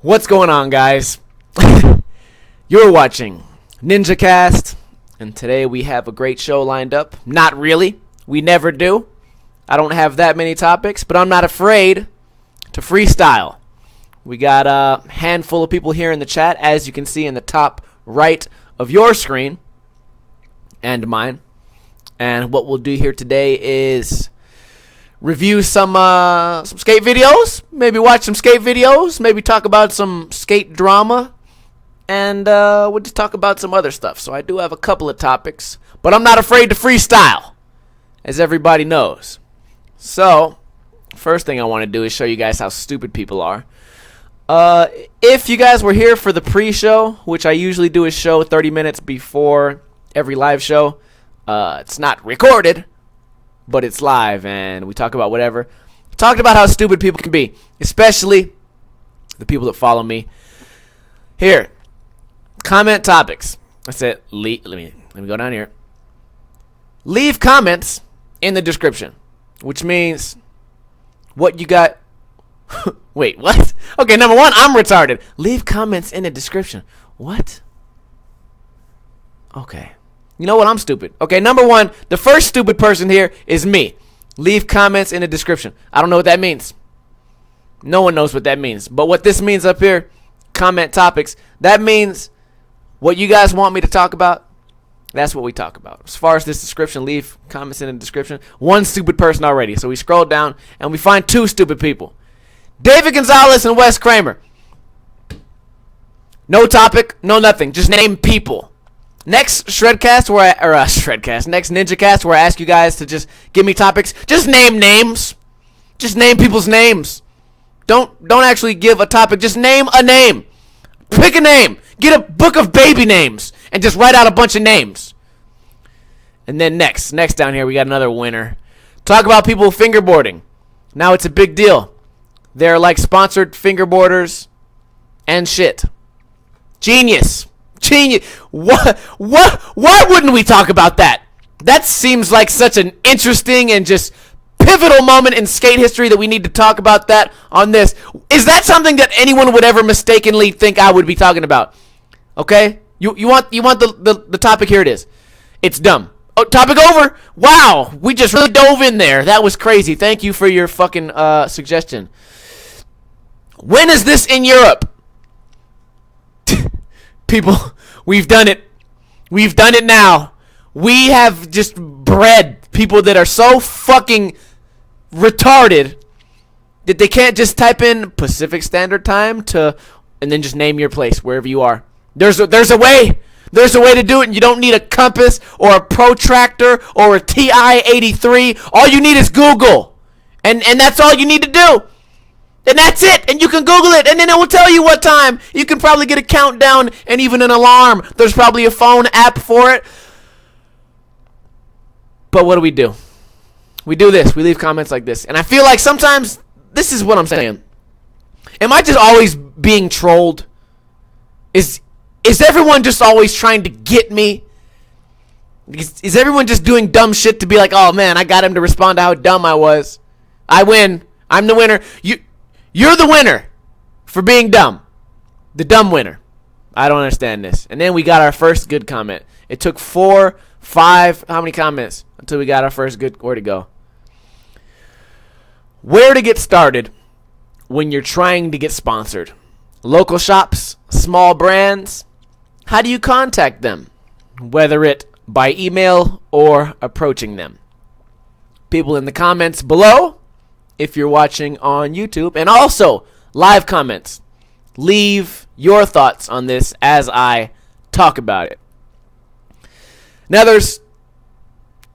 What's going on, guys? You're watching NinjaCast, and today we have a great show lined up. Not really. We never do. I don't have that many topics, but I'm not afraid to freestyle. We got a handful of people here in the chat, as you can see in the top right of your screen and mine. And what we'll do here today is review some skate videos, maybe watch some skate videos, maybe talk about some skate drama, and we'll just talk about some other stuff. So I do have a couple of topics, but I'm not afraid to freestyle, as everybody knows. So first thing I want to do is show you guys how stupid people are. If you guys were here for the pre-show, which I usually do a show 30 minutes before every live show, it's not recorded, but it's live, and we talk about whatever. Talked about how stupid people can be, especially the people that follow me. Here, comment topics. I said, let me go down here. Leave comments in the description, which means what you got. Wait, what? Okay, number one, I'm retarded. Leave comments in the description. What? Okay. You know what? I'm stupid. Okay, number one, the first stupid person here is me. Leave comments in the description. I don't know what that means. No one knows what that means. But what this means up here, comment topics, that means what you guys want me to talk about, that's what we talk about. As far as this description, leave comments in the description. One stupid person already. So we scroll down and we find two stupid people. David Gonzalez and Wes Kramer. No topic, no nothing. Just name people. Next Shredcast, next NinjaCast, where I ask you guys to just give me topics. Just name names. Just name people's names. Don't actually give a topic. Just name a name. Pick a name. Get a book of baby names and just write out a bunch of names. And then next down here, we got another winner. Talk about people fingerboarding. Now it's a big deal. They're like sponsored fingerboarders and shit. Genius. Why wouldn't we talk about that? That seems like such an interesting and just pivotal moment in skate history that we need to talk about that on this. Is that something that anyone would ever mistakenly think I would be talking about? Okay? You want the topic? Here it is. It's dumb. Oh, topic over. Wow, we just really dove in there. That was crazy. Thank you for your fucking suggestion. When is this in Europe? People, we've done it. We've done it now. We have just bred people that are so fucking retarded that they can't just type in Pacific Standard Time and then just name your place wherever you are. There's a way. There's a way to do it, and you don't need a compass or a protractor or a TI-83. All you need is Google. And that's all you need to do. And that's it, and you can Google it, and then it will tell you what time. You can probably get a countdown and even an alarm. There's probably a phone app for it. But what do? We do this. We leave comments like this. And I feel like sometimes, this is what I'm saying. Am I just always being trolled? Is everyone just always trying to get me? Is everyone just doing dumb shit to be like, oh man, I got him to respond to how dumb I was. I win. I'm the winner. You're the winner for being dumb. The dumb winner. I don't understand this. And then we got our first good comment. It took 4, 5, how many comments until we got our first good, where to go? Where to get started when you're trying to get sponsored? Local shops, small brands. How do you contact them? Whether it by email or approaching them. People in the comments below, if you're watching on YouTube, and also live comments. Leave your thoughts on this as I talk about it. Now there's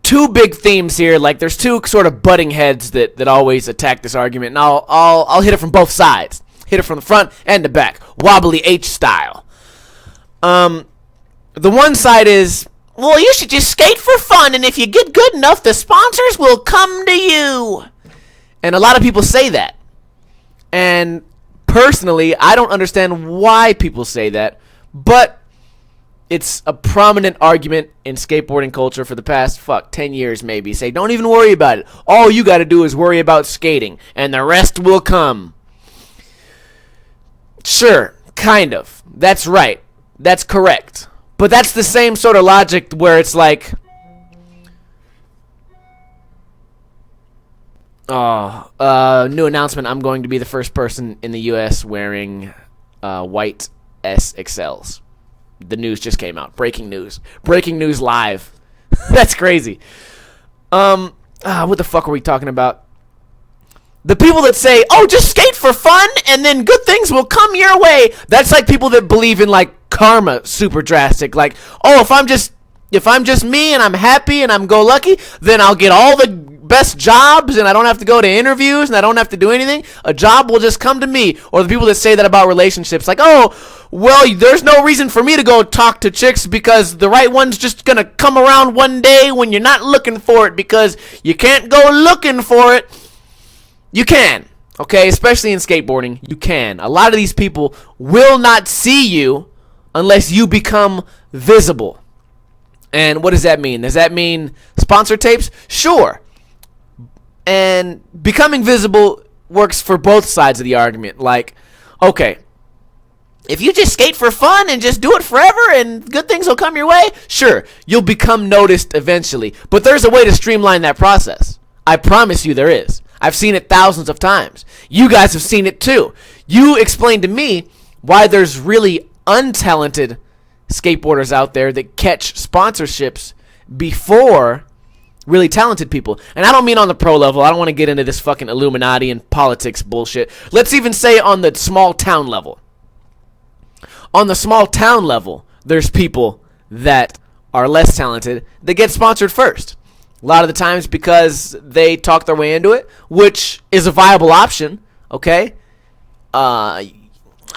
two big themes here. Like there's two sort of butting heads that always attack this argument, and I'll hit it from both sides. Hit it from the front and the back, wobbly H style. The one side is, well, you should just skate for fun, and if you get good enough, the sponsors will come to you. And a lot of people say that. And personally, I don't understand why people say that, but it's a prominent argument in skateboarding culture for the past, 10 years maybe. Say, don't even worry about it. All you got to do is worry about skating, and the rest will come. Sure, kind of. That's right. That's correct. But that's the same sort of logic where it's like, new announcement. I'm going to be the first person in the U.S. wearing white SXLs. The news just came out. Breaking news. Breaking news live. That's crazy. What the fuck are we talking about? The people that say, oh, just skate for fun and then good things will come your way. That's like people that believe in like karma super drastic. Like, oh, if I'm just me and I'm happy and I'm go lucky, then I'll get all the best jobs and I don't have to go to interviews and I don't have to do anything. A job will just come to me. Or the people that say that about relationships, like, oh, well, there's no reason for me to go talk to chicks because the right one's just gonna come around one day when you're not looking for it, because you can't go looking for it. You can, okay? Especially in skateboarding, you can. A lot of these people will not see you unless you become visible. And what does that mean? Does that mean sponsor tapes? Sure. And becoming visible works for both sides of the argument. Like, okay, if you just skate for fun and just do it forever and good things will come your way, sure, you'll become noticed eventually. But there's a way to streamline that process. I promise you there is. I've seen it thousands of times. You guys have seen it too. You explained to me why there's really untalented skateboarders out there that catch sponsorships before really talented people. And I don't mean on the pro level. I don't want to get into this fucking Illuminati and politics bullshit. Let's even say on the small town level. On the small town level, there's people that are less talented that get sponsored first. A lot of the times because they talk their way into it, which is a viable option, okay? I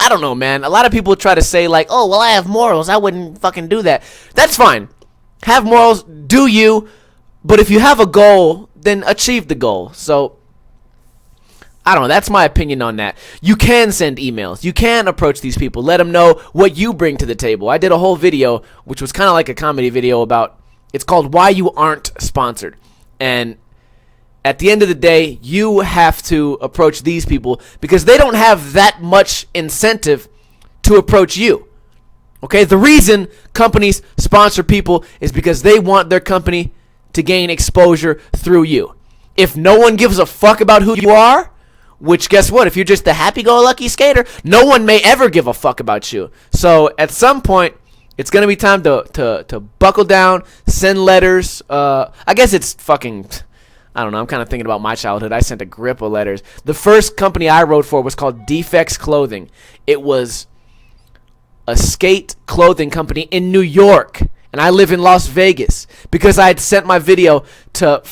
don't know, man. A lot of people try to say, like, oh, well, I have morals. I wouldn't fucking do that. That's fine. Have morals, do you. But if you have a goal, then achieve the goal. So, I don't know. That's my opinion on that. You can send emails. You can approach these people. Let them know what you bring to the table. I did a whole video, which was kind of like a comedy video about, it's called Why You Aren't Sponsored. And at the end of the day, you have to approach these people because they don't have that much incentive to approach you. Okay? The reason companies sponsor people is because they want their company to gain exposure through you. If no one gives a fuck about who you are, which guess what? If you're just the happy-go-lucky skater, no one may ever give a fuck about you. So at some point, it's going to be time to buckle down, send letters. I guess it's fucking, I don't know. I'm kind of thinking about my childhood. I sent a grip of letters. The first company I wrote for was called Defects Clothing. It was a skate clothing company in New York. And I live in Las Vegas because I had sent my video to,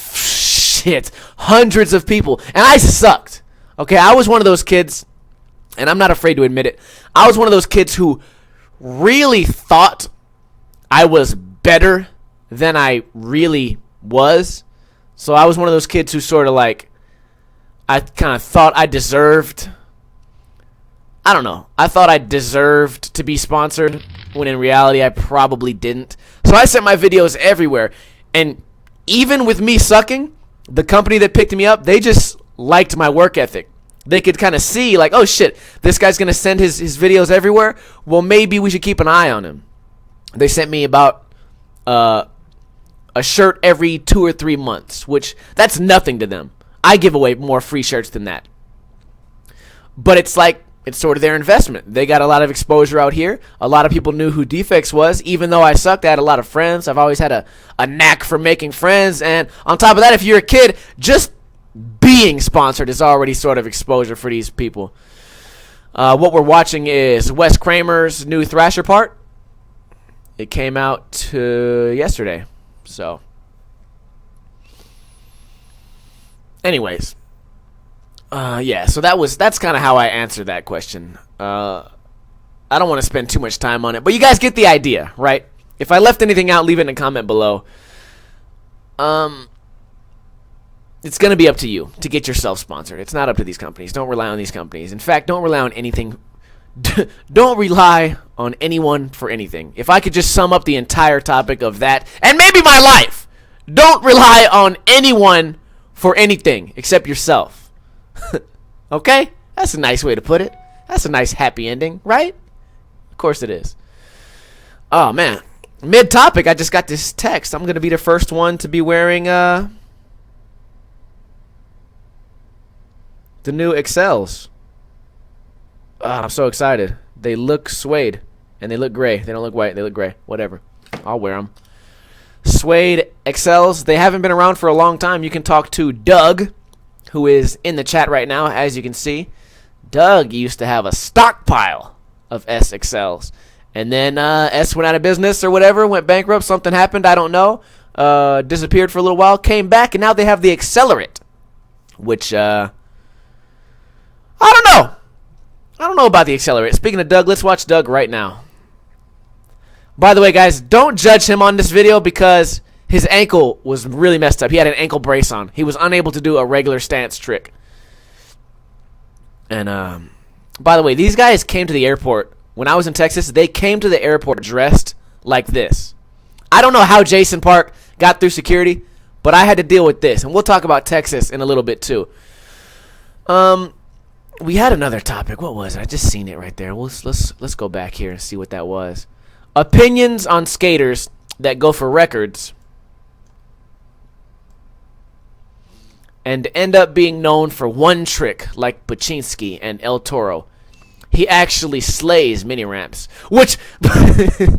hundreds of people. And I sucked. Okay, I was one of those kids, and I'm not afraid to admit it. I was one of those kids who really thought I was better than I really was. So I was one of those kids who sort of like, I kind of thought I deserved, I don't know, I thought I deserved to be sponsored, when in reality I probably didn't. So I sent my videos everywhere, and even with me sucking, the company that picked me up, they just liked my work ethic. They could kind of see, like, oh shit, this guy's going to send his videos everywhere. Well, maybe we should keep an eye on him. They sent me about a shirt every 2 or 3 months, which that's nothing to them. I give away more free shirts than that. But it's like, it's sort of their investment. They got a lot of exposure out here. A lot of people knew who Defects was. Even though I sucked, I had a lot of friends. I've always had a knack for making friends. And on top of that, if you're a kid, just being sponsored is already sort of exposure for these people. What we're watching is Wes Kramer's new Thrasher part. It came out yesterday. So, anyways, yeah. So that's kind of how I answered that question. I don't want to spend too much time on it, but you guys get the idea, right? If I left anything out, leave it in a comment below. It's going to be up to you to get yourself sponsored. It's not up to these companies. Don't rely on these companies. In fact, don't rely on anything. Don't rely on anyone for anything. If I could just sum up the entire topic of that, and maybe my life, don't rely on anyone for anything except yourself. Okay? That's a nice way to put it. That's a nice happy ending, right? Of course it is. Oh, man. Mid-topic, I just got this text. I'm going to be the first one to be wearing the new Excels. Oh, I'm so excited. They look suede, and they look gray. They don't look white. They look gray. Whatever. I'll wear them. Suede Excels. They haven't been around for a long time. You can talk to Doug, who is in the chat right now, as you can see. Doug used to have a stockpile of S Excels. And then S went out of business or whatever, went bankrupt. Something happened. I don't know. Disappeared for a little while. Came back, and now they have the Accelerate, which I don't know. I don't know about the Accelerate. Speaking of Doug, let's watch Doug right now. By the way, guys, don't judge him on this video because his ankle was really messed up. He had an ankle brace on. He was unable to do a regular stance trick. And by the way, these guys came to the airport. When I was in Texas, they came to the airport dressed like this. I don't know how Jason Park got through security, but I had to deal with this. And we'll talk about Texas in a little bit too. We had another topic. What was it? I just seen it right there. Let's go back here and see what that was. Opinions on skaters that go for records and end up being known for one trick, like Pachinski and El Toro. He actually slays mini ramps, which little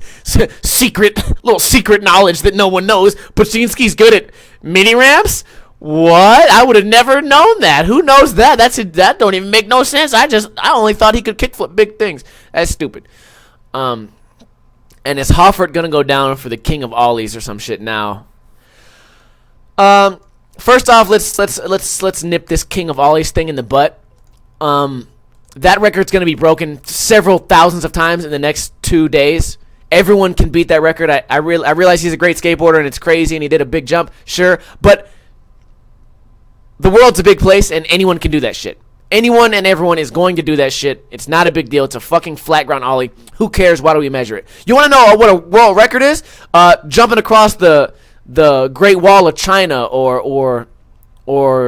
secret knowledge that no one knows. Pachinski's good at mini ramps. What? I would have never known that. Who knows that? That don't even make no sense. I only thought he could kickflip big things. That's stupid. And is Hoffert gonna go down for the king of ollies or some shit now? First off, let's nip this king of ollies thing in the butt. That record's gonna be broken several thousands of times in the next 2 days. Everyone can beat that record. I realize he's a great skateboarder and it's crazy and he did a big jump, sure, but the world's a big place and anyone can do that shit. Anyone and everyone is going to do that shit. It's not a big deal. It's a fucking flat ground ollie. Who cares? Why do we measure it? You want to know what a world record is? Jumping across the Great Wall of China or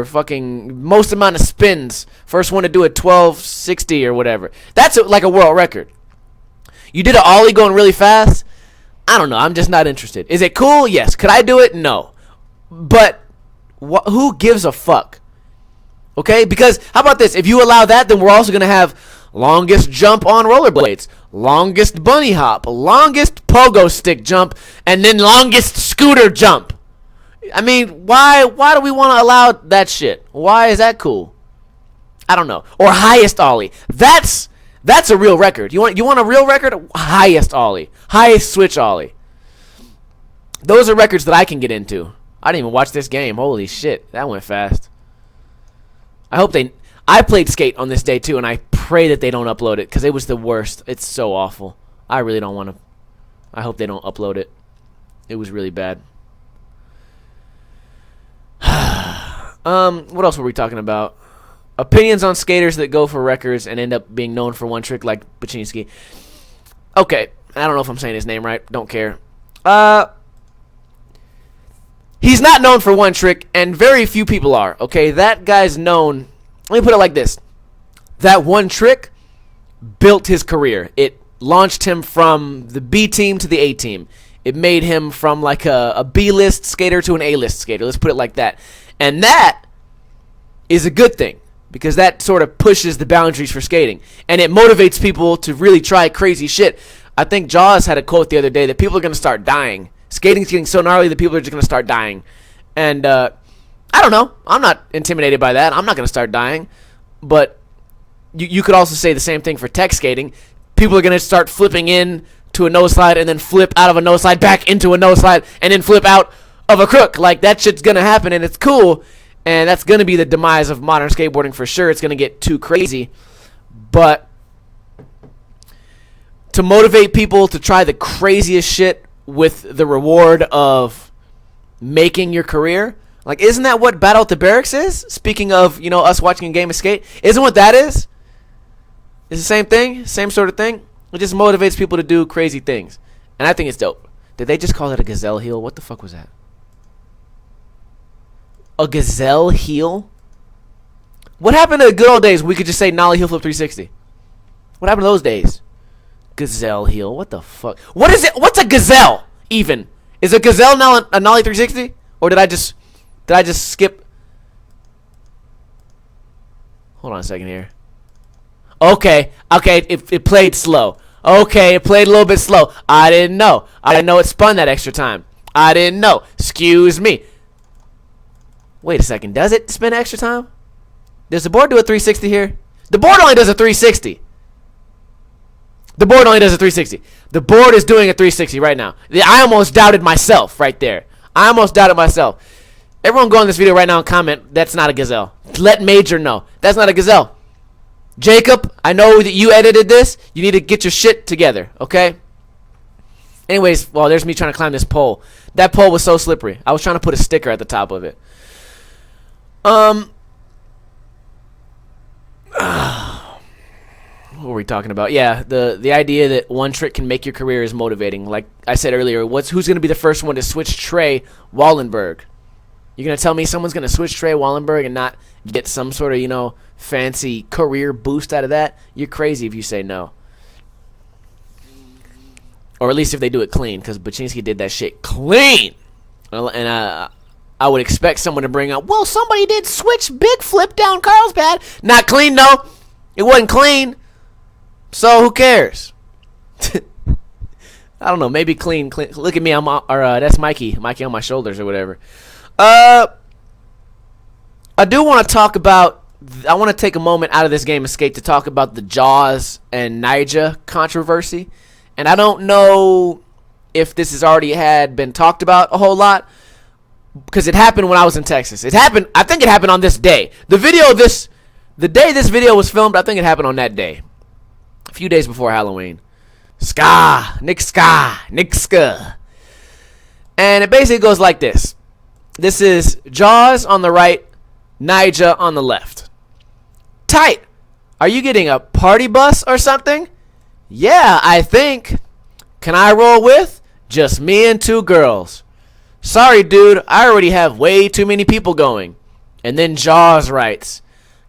fucking most amount of spins. First one to do it 1260 or whatever. That's like a world record. You did an ollie going really fast? I don't know. I'm just not interested. Is it cool? Yes. Could I do it? No. But who gives a fuck? Okay? Because how about this? If you allow that, then we're also going to have longest jump on rollerblades, longest bunny hop, longest pogo stick jump, and then longest scooter jump. I mean, why do we want to allow that shit? Why is that cool? I don't know. Or highest ollie. That's a real record. You want a real record? Highest ollie. Highest switch ollie. Those are records that I can get into. I didn't even watch this game. Holy shit. That went fast. I played Skate on this day too, and I pray that they don't upload it because it was the worst. It's so awful. I really don't want to. I hope they don't upload it. It was really bad. What else were we talking about? Opinions on skaters that go for records and end up being known for one trick like Pachinski. Okay. I don't know if I'm saying his name right. Don't care. He's not known for one trick, and very few people are. Okay, that guy's known. Let me put it like this. That one trick built his career. It launched him from the B team to the A team. It made him from like a B-list skater to an A-list skater. Let's put it like that. And that is a good thing because that sort of pushes the boundaries for skating. And it motivates people to really try crazy shit. I think Jaws had a quote the other day that people are going to start dying. Skating's getting so gnarly that people are just going to start dying. And I don't know. I'm not intimidated by that. I'm not going to start dying. But you could also say the same thing for tech skating. People are going to start flipping in to a nose slide and then flip out of a nose slide back into a nose slide and then flip out of a crook. Like, that shit's going to happen, and it's cool. And that's going to be the demise of modern skateboarding for sure. It's going to get too crazy. But to motivate people to try the craziest shit with the reward of making your career, like, isn't that what Battle at the Barracks is? Speaking of, us watching a game of skate, isn't what that is? It's the same thing, same sort of thing. It just motivates people to do crazy things, and I think it's dope. Did they just call it a gazelle heel? What the fuck was that? A gazelle heel? What happened to the good old days when we could just say nollie heel flip 360? What happened to those days? Gazelle heel. What the fuck? What is it? What's a gazelle even? Is a gazelle now a nollie 360? Or did I just skip? Hold on a second here. Okay, it played slow. Okay, it played a little bit slow. I didn't know. I didn't know it spun that extra time. I didn't know. Excuse me. Wait a second. Does it spin extra time? Does the board do a 360 here? The board only does a 360. The board only does a 360. The board is doing a 360 right now. I almost doubted myself right there. I almost doubted myself. Everyone go on this video right now and comment, that's not a gazelle. Let Major know. That's not a gazelle. Jacob, I know that you edited this. You need to get your shit together, okay? Anyways, well, there's me trying to climb this pole. That pole was so slippery. I was trying to put a sticker at the top of it. What were we talking about? Yeah, the idea that one trick can make your career is motivating. Like I said earlier, who's going to be the first one to switch Trey Wallenberg? You're going to tell me someone's going to switch Trey Wallenberg and not get some sort of, fancy career boost out of that? You're crazy if you say no. Or at least if they do it clean, because Baczynski did that shit clean. And I would expect someone to bring up, well, somebody did switch big flip down Carlsbad. Not clean, though. It wasn't clean. So who cares? I don't know. Maybe clean. Look at me. That's Mikey. Mikey on my shoulders or whatever. I do want to talk about. I want to take a moment out of this game of skate to talk about the Jaws and Nyjah controversy. And I don't know if this has already been talked about a whole lot, because it happened when I was in Texas. It happened. I think it happened on this day. The day this video was filmed, I think it happened on that day, a few days before Halloween. Nick Ska. And it basically goes like this. This is Jaws on the right, Nyjah on the left. Tight. Are you getting a party bus or something? Yeah, I think. Can I roll with? Just me and 2 girls. Sorry, dude. I already have way too many people going. And then Jaws writes,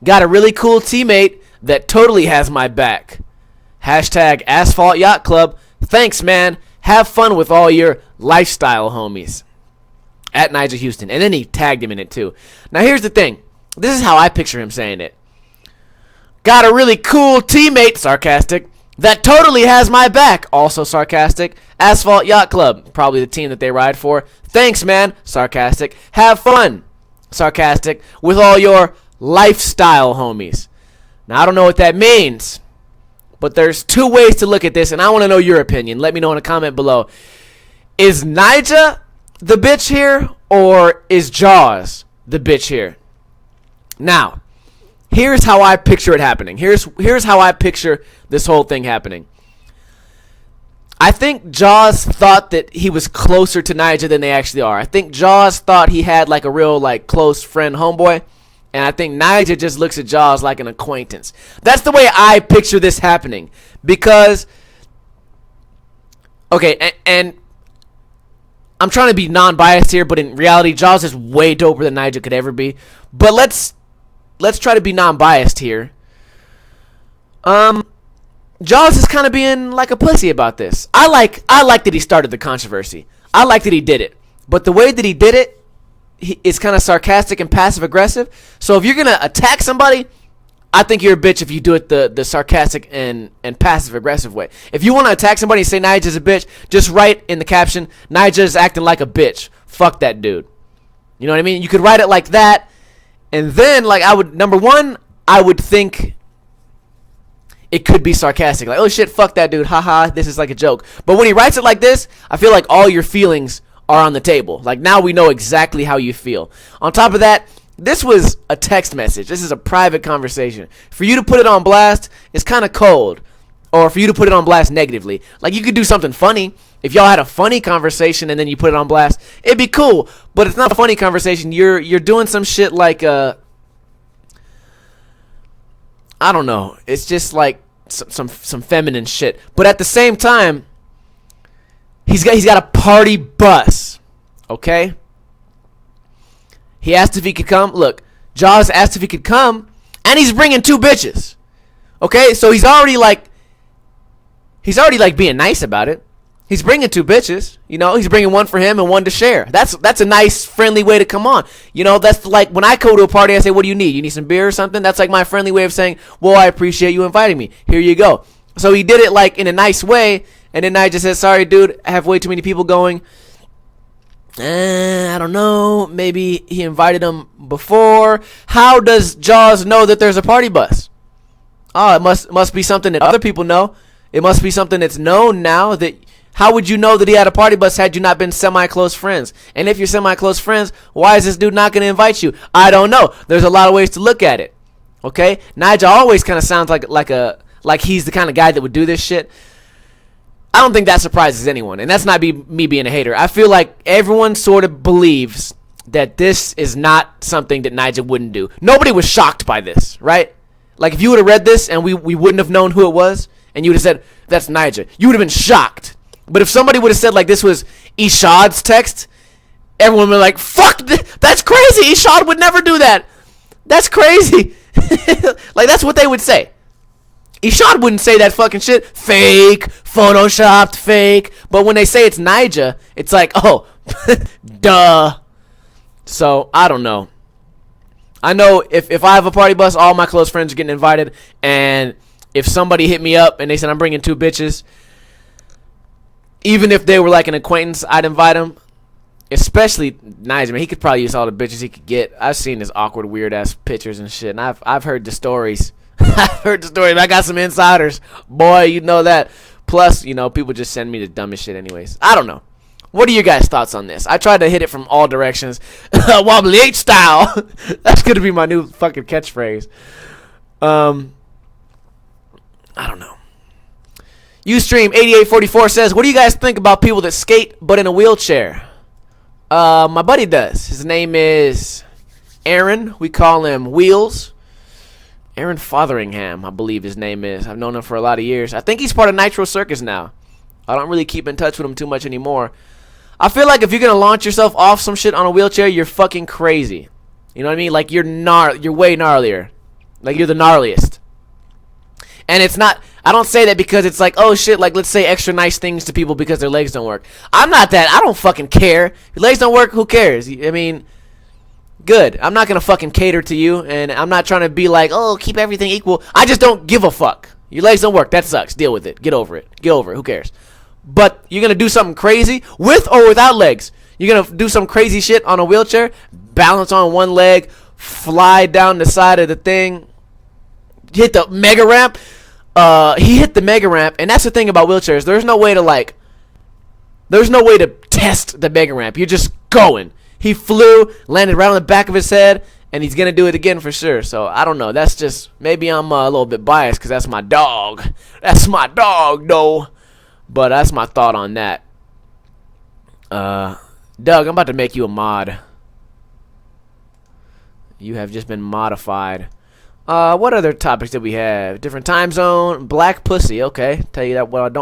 got a really cool teammate that totally has my back. Hashtag Asphalt Yacht Club. Thanks, man. Have fun with all your lifestyle homies. At Nyjah Houston. And then he tagged him in it, too. Now, here's the thing. This is how I picture him saying it. Got a really cool teammate, sarcastic, that totally has my back, also sarcastic. Asphalt Yacht Club, probably the team that they ride for. Thanks, man, sarcastic. Have fun, sarcastic, with all your lifestyle homies. Now, I don't know what that means, but there's 2 ways to look at this, and I want to know your opinion. Let me know in a comment below. Is Nyjah the bitch here, or is Jaws the bitch here? Now, here's how I picture it happening. Here's how I picture this whole thing happening. I think Jaws thought that he was closer to Nyjah than they actually are. I think Jaws thought he had like a real close friend homeboy. And I think Nyjah just looks at Jaws like an acquaintance. That's the way I picture this happening. Because, okay, and I'm trying to be non-biased here, but in reality, Jaws is way doper than Nyjah could ever be. But let's try to be non-biased here. Jaws is kind of being like a pussy about this. I like that he started the controversy. I like that he did it. But the way that he did it, is kind of sarcastic and passive-aggressive. So if you're going to attack somebody, I think you're a bitch if you do it the sarcastic and passive-aggressive way. If you want to attack somebody and say Nyjah's a bitch, just write in the caption, Nyjah's acting like a bitch. Fuck that dude. You know what I mean? You could write it like that. And then, number one, I would think it could be sarcastic. Like, oh shit, fuck that dude. Haha, this is like a joke. But when he writes it like this, I feel like all your feelings are on the table. Like, now we know exactly how you feel. On top of that, this was a text message. This is a private conversation. For you to put it on blast, it's kind of cold. Or for you to put it on blast negatively. Like, you could do something funny. If y'all had a funny conversation and then you put it on blast, it'd be cool. But it's not a funny conversation. You're doing some shit like, I don't know. It's just like some feminine shit. But at the same time, he's got a party bus. Okay? He asked if he could come. Look, Jaws asked if he could come, and he's bringing 2 bitches. Okay? So he's already he's already like being nice about it. He's bringing 2 bitches, you know. He's bringing one for him and one to share. That's a nice, friendly way to come on. You know, that's like when I go to a party, I say, what do you need? You need some beer or something? That's like my friendly way of saying, well, I appreciate you inviting me. Here you go. So he did it like in a nice way, and then I just said, sorry, dude, I have way too many people going. I don't know. Maybe he invited them before. How does Jaws know that there's a party bus? Oh, it must be something that other people know. It must be something that's known now. That how would you know that he had a party bus had you not been semi-close friends? And if you're semi-close friends, why is this dude not going to invite you? I don't know. There's a lot of ways to look at it. Okay? Nyjah always kind of sounds like he's the kind of guy that would do this shit. I don't think that surprises anyone, and that's not me being a hater. I feel like everyone sort of believes that this is not something that Nyjah wouldn't do. Nobody was shocked by this, right? Like, if you would have read this and we wouldn't have known who it was, and you would have said, that's Nyjah, you would have been shocked. But if somebody would have said, like, this was Ishad's text, everyone would be like, fuck, that's crazy. Ishad would never do that. That's crazy. Like, that's what they would say. Ishad wouldn't say that fucking shit. Fake, photoshopped, fake. But when they say it's Nyjah, it's like, oh, duh. So, I don't know. I know if I have a party bus, all my close friends are getting invited. And if somebody hit me up and they said, I'm bringing 2 bitches, even if they were like an acquaintance, I'd invite them. Especially Nyjah, man. He could probably use all the bitches he could get. I've seen his awkward, weird-ass pictures and shit. And I've heard the stories. I've heard the stories. I got some insiders. Boy, you know that. Plus, you know, people just send me the dumbest shit anyways. I don't know. What are your guys' thoughts on this? I tried to hit it from all directions. Wobbly H style. That's going to be my new fucking catchphrase. I don't know. Ustream8844 says, what do you guys think about people that skate but in a wheelchair? My buddy does. His name is Aaron. We call him Wheels. Aaron Fotheringham, I believe his name is. I've known him for a lot of years. I think he's part of Nitro Circus now. I don't really keep in touch with him too much anymore. I feel like if you're going to launch yourself off some shit on a wheelchair, you're fucking crazy. You know what I mean? Like, you're way gnarlier. Like, you're the gnarliest. And it's not, I don't say that because it's like, oh shit, like, let's say extra nice things to people because their legs don't work. I'm not that. I don't fucking care. Your legs don't work, who cares? I mean, good. I'm not going to fucking cater to you, and I'm not trying to be like, oh, keep everything equal. I just don't give a fuck. Your legs don't work. That sucks. Deal with it. Get over it. Get over it. Who cares? But you're going to do something crazy with or without legs. You're going to do some crazy shit on a wheelchair, balance on one leg, fly down the side of the thing, hit the mega ramp. He hit the mega ramp, and that's the thing about wheelchairs. There's no way to test the mega ramp. You're just going. He flew, landed right on the back of his head, and he's going to do it again for sure. So, I don't know. That's just, maybe I'm a little bit biased because that's my dog. That's my dog, though. But that's my thought on that. Doug, I'm about to make you a mod. You have just been modified. What other topics did we have? Different time zone, black pussy. Okay, tell you that. What I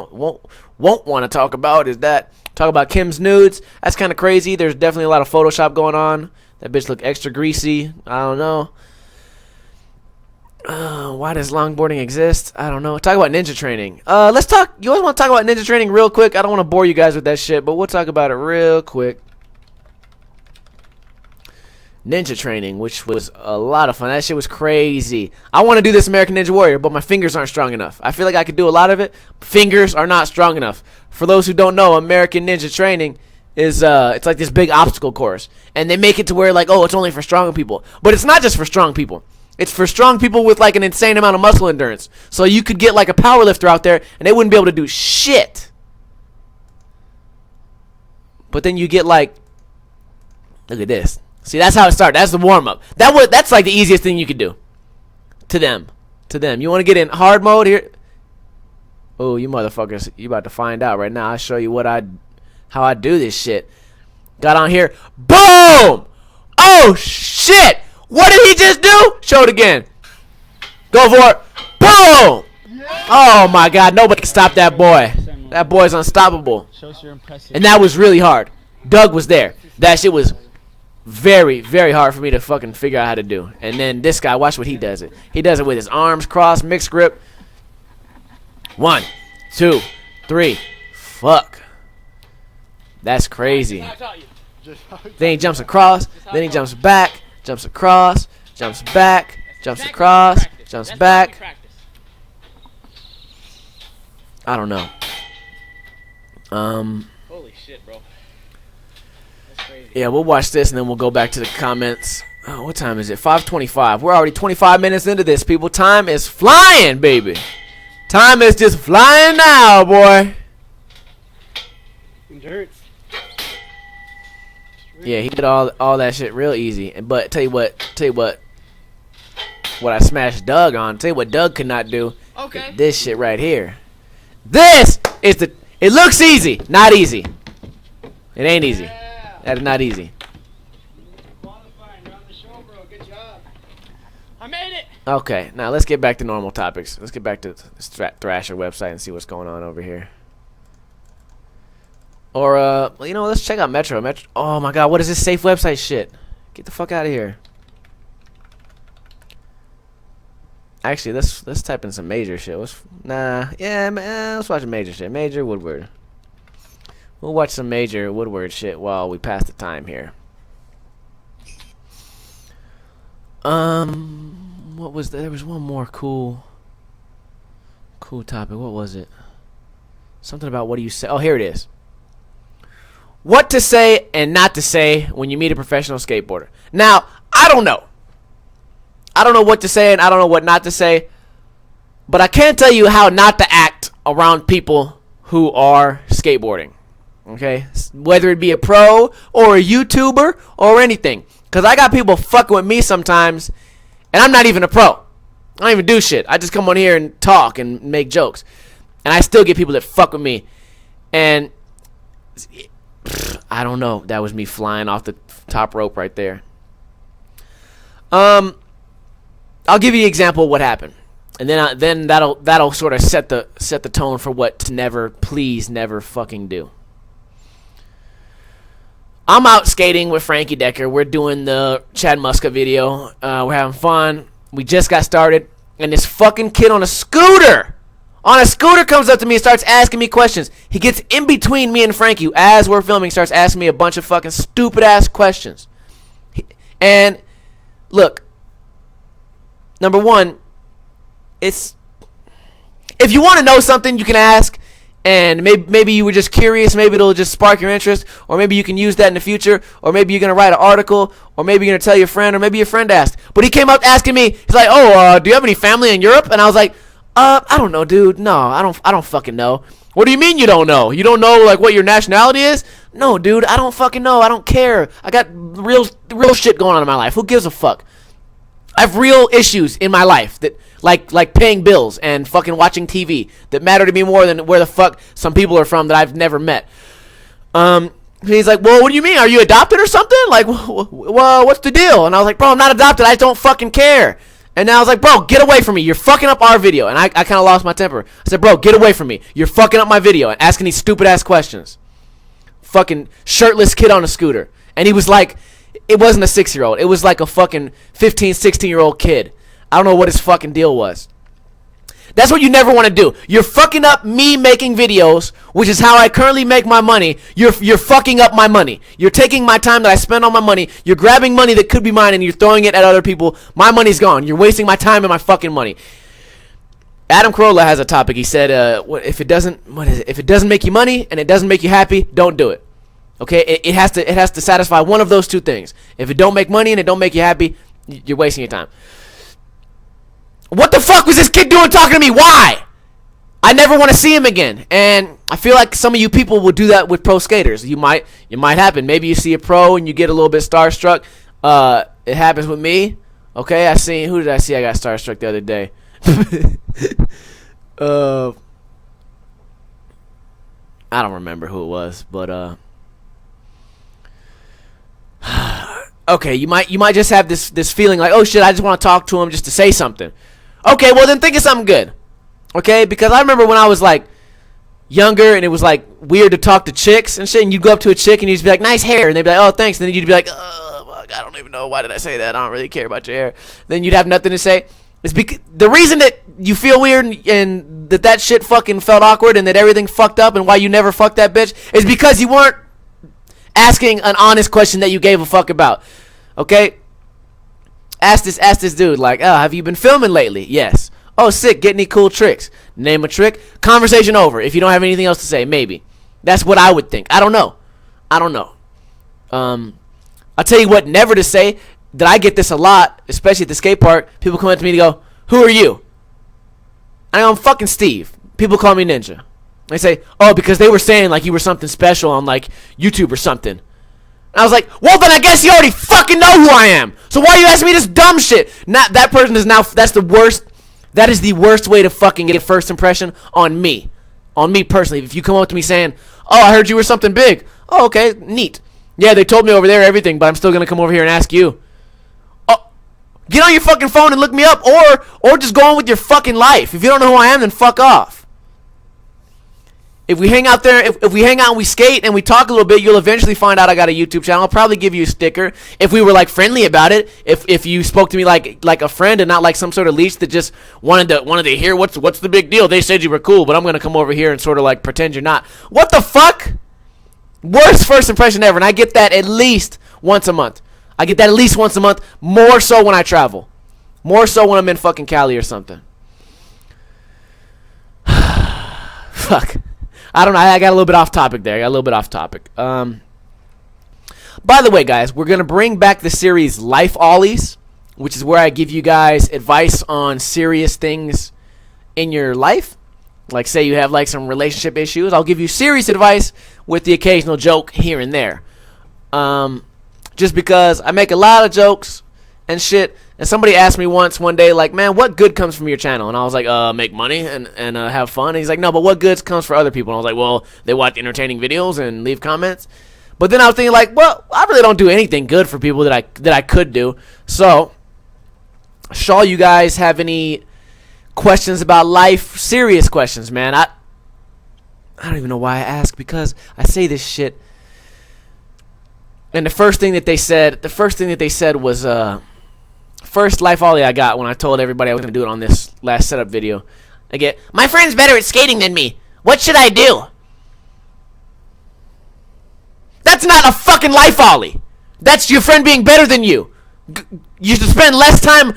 won't want to talk about is that. Talk about Kim's nudes. That's kind of crazy. There's definitely a lot of Photoshop going on. That bitch look extra greasy. I don't know. Why does longboarding exist? I don't know. Talk about ninja training. Let's talk. You always want to talk about ninja training real quick? I don't want to bore you guys with that shit, but we'll talk about it real quick. Ninja training, which was a lot of fun. That shit was crazy. I want to do this American Ninja Warrior, but my fingers aren't strong enough. I feel like I could do a lot of it. Fingers are not strong enough. For those who don't know, American Ninja training is it's like this big obstacle course, and they make it to where like, oh, it's only for strong people. But it's not just for strong people. It's for strong people with like an insane amount of muscle endurance. So you could get like a power lifter out there, and they wouldn't be able to do shit. But then you get like, look at this. See, that's how it started. That's the warm-up. That's like the easiest thing you could do. To them. You want to get in hard mode here? Oh, you motherfuckers. You about to find out right now. I'll show you how I do this shit. Got on here. Boom! Oh, shit! What did he just do? Show it again. Go for it. Boom! Oh, my God. Nobody can stop that boy. That boy's unstoppable. And that was really hard. Doug was there. That shit was very, very hard for me to fucking figure out how to do. And then this guy, watch what he does it. He does it with his arms crossed, mixed grip. 1, 2, 3. Fuck. That's crazy. Then he jumps across. Then he jumps back. Jumps across. Jumps back. Jumps across. Jumps back. I don't know. Holy shit, bro. That's crazy. Yeah, we'll watch this and then we'll go back to the comments. Oh, what time is it? 5:25. We're already 25 minutes into this, people. Time is flying, baby. Time is just flying now, boy. It hurts. Yeah, he did all that shit real easy. But tell you what I smashed Doug on. Tell you what Doug could not do. Okay. This shit right here. This is the. It looks easy, not easy. It ain't easy. Yeah. That is not easy. Qualifying, you're on the show, bro. Good job. I made it. Okay, now let's get back to normal topics. Let's get back to the Thrasher website and see what's going on over here. Or, let's check out Metro. Oh my God, what is this safe website shit? Get the fuck out of here. Actually, let's type in some major shit. Let's watch a major shit. Major Woodward. We'll watch some major Woodward shit while we pass the time here. What was there? There was one more cool topic. What was it? Something about what do you say? Oh, here it is. What to say and not to say when you meet a professional skateboarder. Now, I don't know. I don't know what to say and I don't know what not to say. But I can tell you how not to act around people who are skateboarding. Okay? Whether it be a pro or a YouTuber or anything. Because I got people fucking with me sometimes and I'm not even a pro. I don't even do shit. I just come on here and talk and make jokes. And I still get people that fuck with me. And I don't know. That was me flying off the top rope right there. I'll give you an example of what happened, and then that'll sort of set the tone for what to please never fucking do. I'm out skating with Frankie Decker. We're doing the Chad Muska video. We're having fun. We just got started, and this fucking kid on a scooter comes up to me and starts asking me questions. He gets in between me and Frankie as we're filming, starts asking me a bunch of fucking stupid ass questions. And look, number one, if you want to know something, you can ask, and maybe you were just curious, maybe it'll just spark your interest, or maybe you can use that in the future, or maybe you're going to write an article, or maybe you're going to tell your friend, or maybe your friend asked. But he came up asking me, he's like, do you have any family in Europe? And I was like, I don't know, dude. No, I don't fucking know. What do you mean you don't know? You don't know, like, what your nationality is? No, dude, I don't fucking know. I don't care. I got real shit going on in my life. Who gives a fuck? I have real issues in my life that like paying bills and fucking watching TV that matter to me more than where the fuck some people are from that I've never met. He's like, well, what do you mean? Are you adopted or something? Like, well, what's the deal? And I was like, bro, I'm not adopted. I just don't fucking care. And now I was like, bro, get away from me. You're fucking up our video. And I kind of lost my temper. I said, bro, get away from me. You're fucking up my video and asking these stupid ass questions. Fucking shirtless kid on a scooter. And he was like, it wasn't a 6-year-old. It was like a fucking 15, 16-year-old kid. I don't know what his fucking deal was. That's what you never want to do. You're fucking up me making videos, which is how I currently make my money. You're fucking up my money. You're taking my time that I spend on my money. You're grabbing money that could be mine and you're throwing it at other people. My money's gone. You're wasting my time and my fucking money. Adam Carolla has a topic. He said, if it doesn't make you money and it doesn't make you happy, don't do it. Okay, it has to satisfy one of those two things. If it don't make money and it don't make you happy, you're wasting your time. What the fuck was this kid doing talking to me? Why? I never want to see him again. And I feel like some of you people will do that with pro skaters. It might happen. Maybe you see a pro and you get a little bit starstruck. It happens with me. Okay, who did I see? I got starstruck the other day. I don't remember who it was, but okay, you might just have this feeling like, oh shit, I just want to talk to him just to say something. Okay, well then think of something good. Okay, because I remember when I was like younger and it was like weird to talk to chicks and shit, and you'd go up to a chick and you'd be like, nice hair, and they'd be like, oh thanks, and then you'd be like, oh, I don't even know, why did I say that? I don't really care about your hair. Then you'd have nothing to say. It's because the reason that you feel weird and that shit fucking felt awkward and that everything fucked up and why you never fucked that bitch is because you weren't asking an honest question that you gave a fuck about. Okay? Ask this dude, like, oh, have you been filming lately? Yes. Oh, sick. Get any cool tricks? Name a trick. Conversation over. If you don't have anything else to say, maybe. That's what I would think. I don't know. I'll tell you what never to say, that I get this a lot, especially at the skate park. People come up to me and go, who are you? I go, I'm fucking Steve. People call me Ninja. They say, oh, because they were saying like you were something special on like YouTube or something. And I was like, well, then I guess you already fucking know who I am. So why are you asking me this dumb shit? Not that person is now, that's the worst. That is the worst way to fucking get a first impression on me. On me personally. If you come up to me saying, oh, I heard you were something big. Oh, okay, neat. Yeah, they told me over there everything, but I'm still going to come over here and ask you. Oh, get on your fucking phone and look me up, or just go on with your fucking life. If you don't know who I am, then fuck off. If we hang out there, if we hang out and we skate and we talk a little bit, you'll eventually find out I got a YouTube channel. I'll probably give you a sticker if we were like friendly about it. If you spoke to me like a friend and not like some sort of leech that just wanted to hear what's the big deal. They said you were cool, but I'm gonna come over here and sort of like pretend you're not. What the fuck? Worst first impression ever, and I get that at least once a month. More so when I travel. More so when I'm in fucking Cali or something. Fuck. I don't know. I got a little bit off topic there. By the way, guys, we're going to bring back the series Life Ollies, which is where I give you guys advice on serious things in your life. Like, say you have, like, some relationship issues. I'll give you serious advice with the occasional joke here and there. Just because I make a lot of jokes and shit. And somebody asked me one day, like, man, what good comes from your channel? And I was like, make money and have fun. And he's like, no, but what good comes for other people? And I was like, well, they watch entertaining videos and leave comments. But then I was thinking, like, well, I really don't do anything good for people that I could do. So, shall you guys have any questions about life? Serious questions, man. I don't even know why I ask, because I say this shit. And the first thing that they said was, first Life Ollie I got when I told everybody I was going to do it on this last setup video. I get, my friend's better at skating than me. What should I do? That's not a fucking Life Ollie. That's your friend being better than you. You should spend less time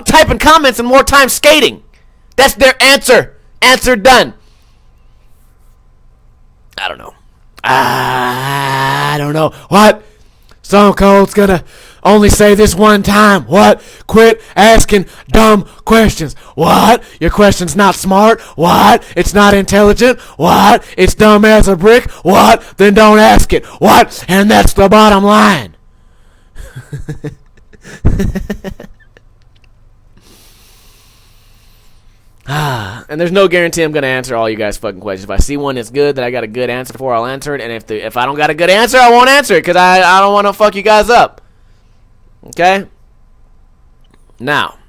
typing comments and more time skating. That's their answer. Answer done. I don't know. What? Stone Cold's gonna only say this one time. What? Quit asking dumb questions. What? Your question's not smart. What? It's not intelligent. What? It's dumb as a brick. What? Then don't ask it. What? And that's the bottom line. And there's no guarantee I'm going to answer all you guys' fucking questions. If I see one that's good that I got a good answer for, I'll answer it. And if I don't got a good answer, I won't answer it, because I don't want to fuck you guys up. Okay? Now,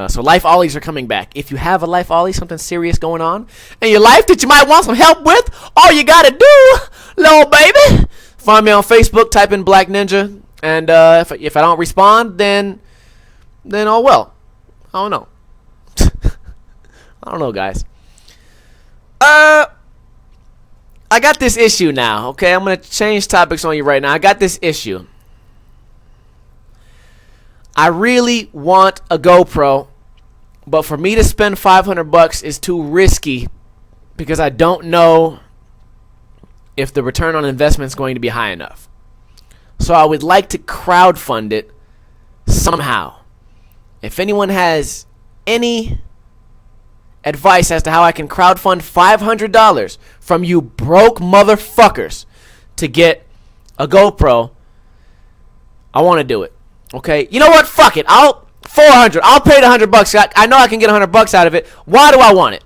so Life Ollies are coming back. If you have a Life Ollie, something serious going on in your life that you might want some help with, all you got to do, little baby, find me on Facebook, type in Black Ninja. And if I don't respond, then oh well. I don't know. I don't know, guys. I got this issue now, okay? I'm going to change topics on you right now. I got this issue. I really want a GoPro, but for me to spend $500 is too risky, because I don't know if the return on investment is going to be high enough. So I would like to crowdfund it somehow. If anyone has any advice as to how I can crowdfund $500 from you broke motherfuckers to get a GoPro, I want to do it. Okay, you know what? Fuck it. $400. I'll pay the $100. I know I can get $100 out of it. Why do I want it?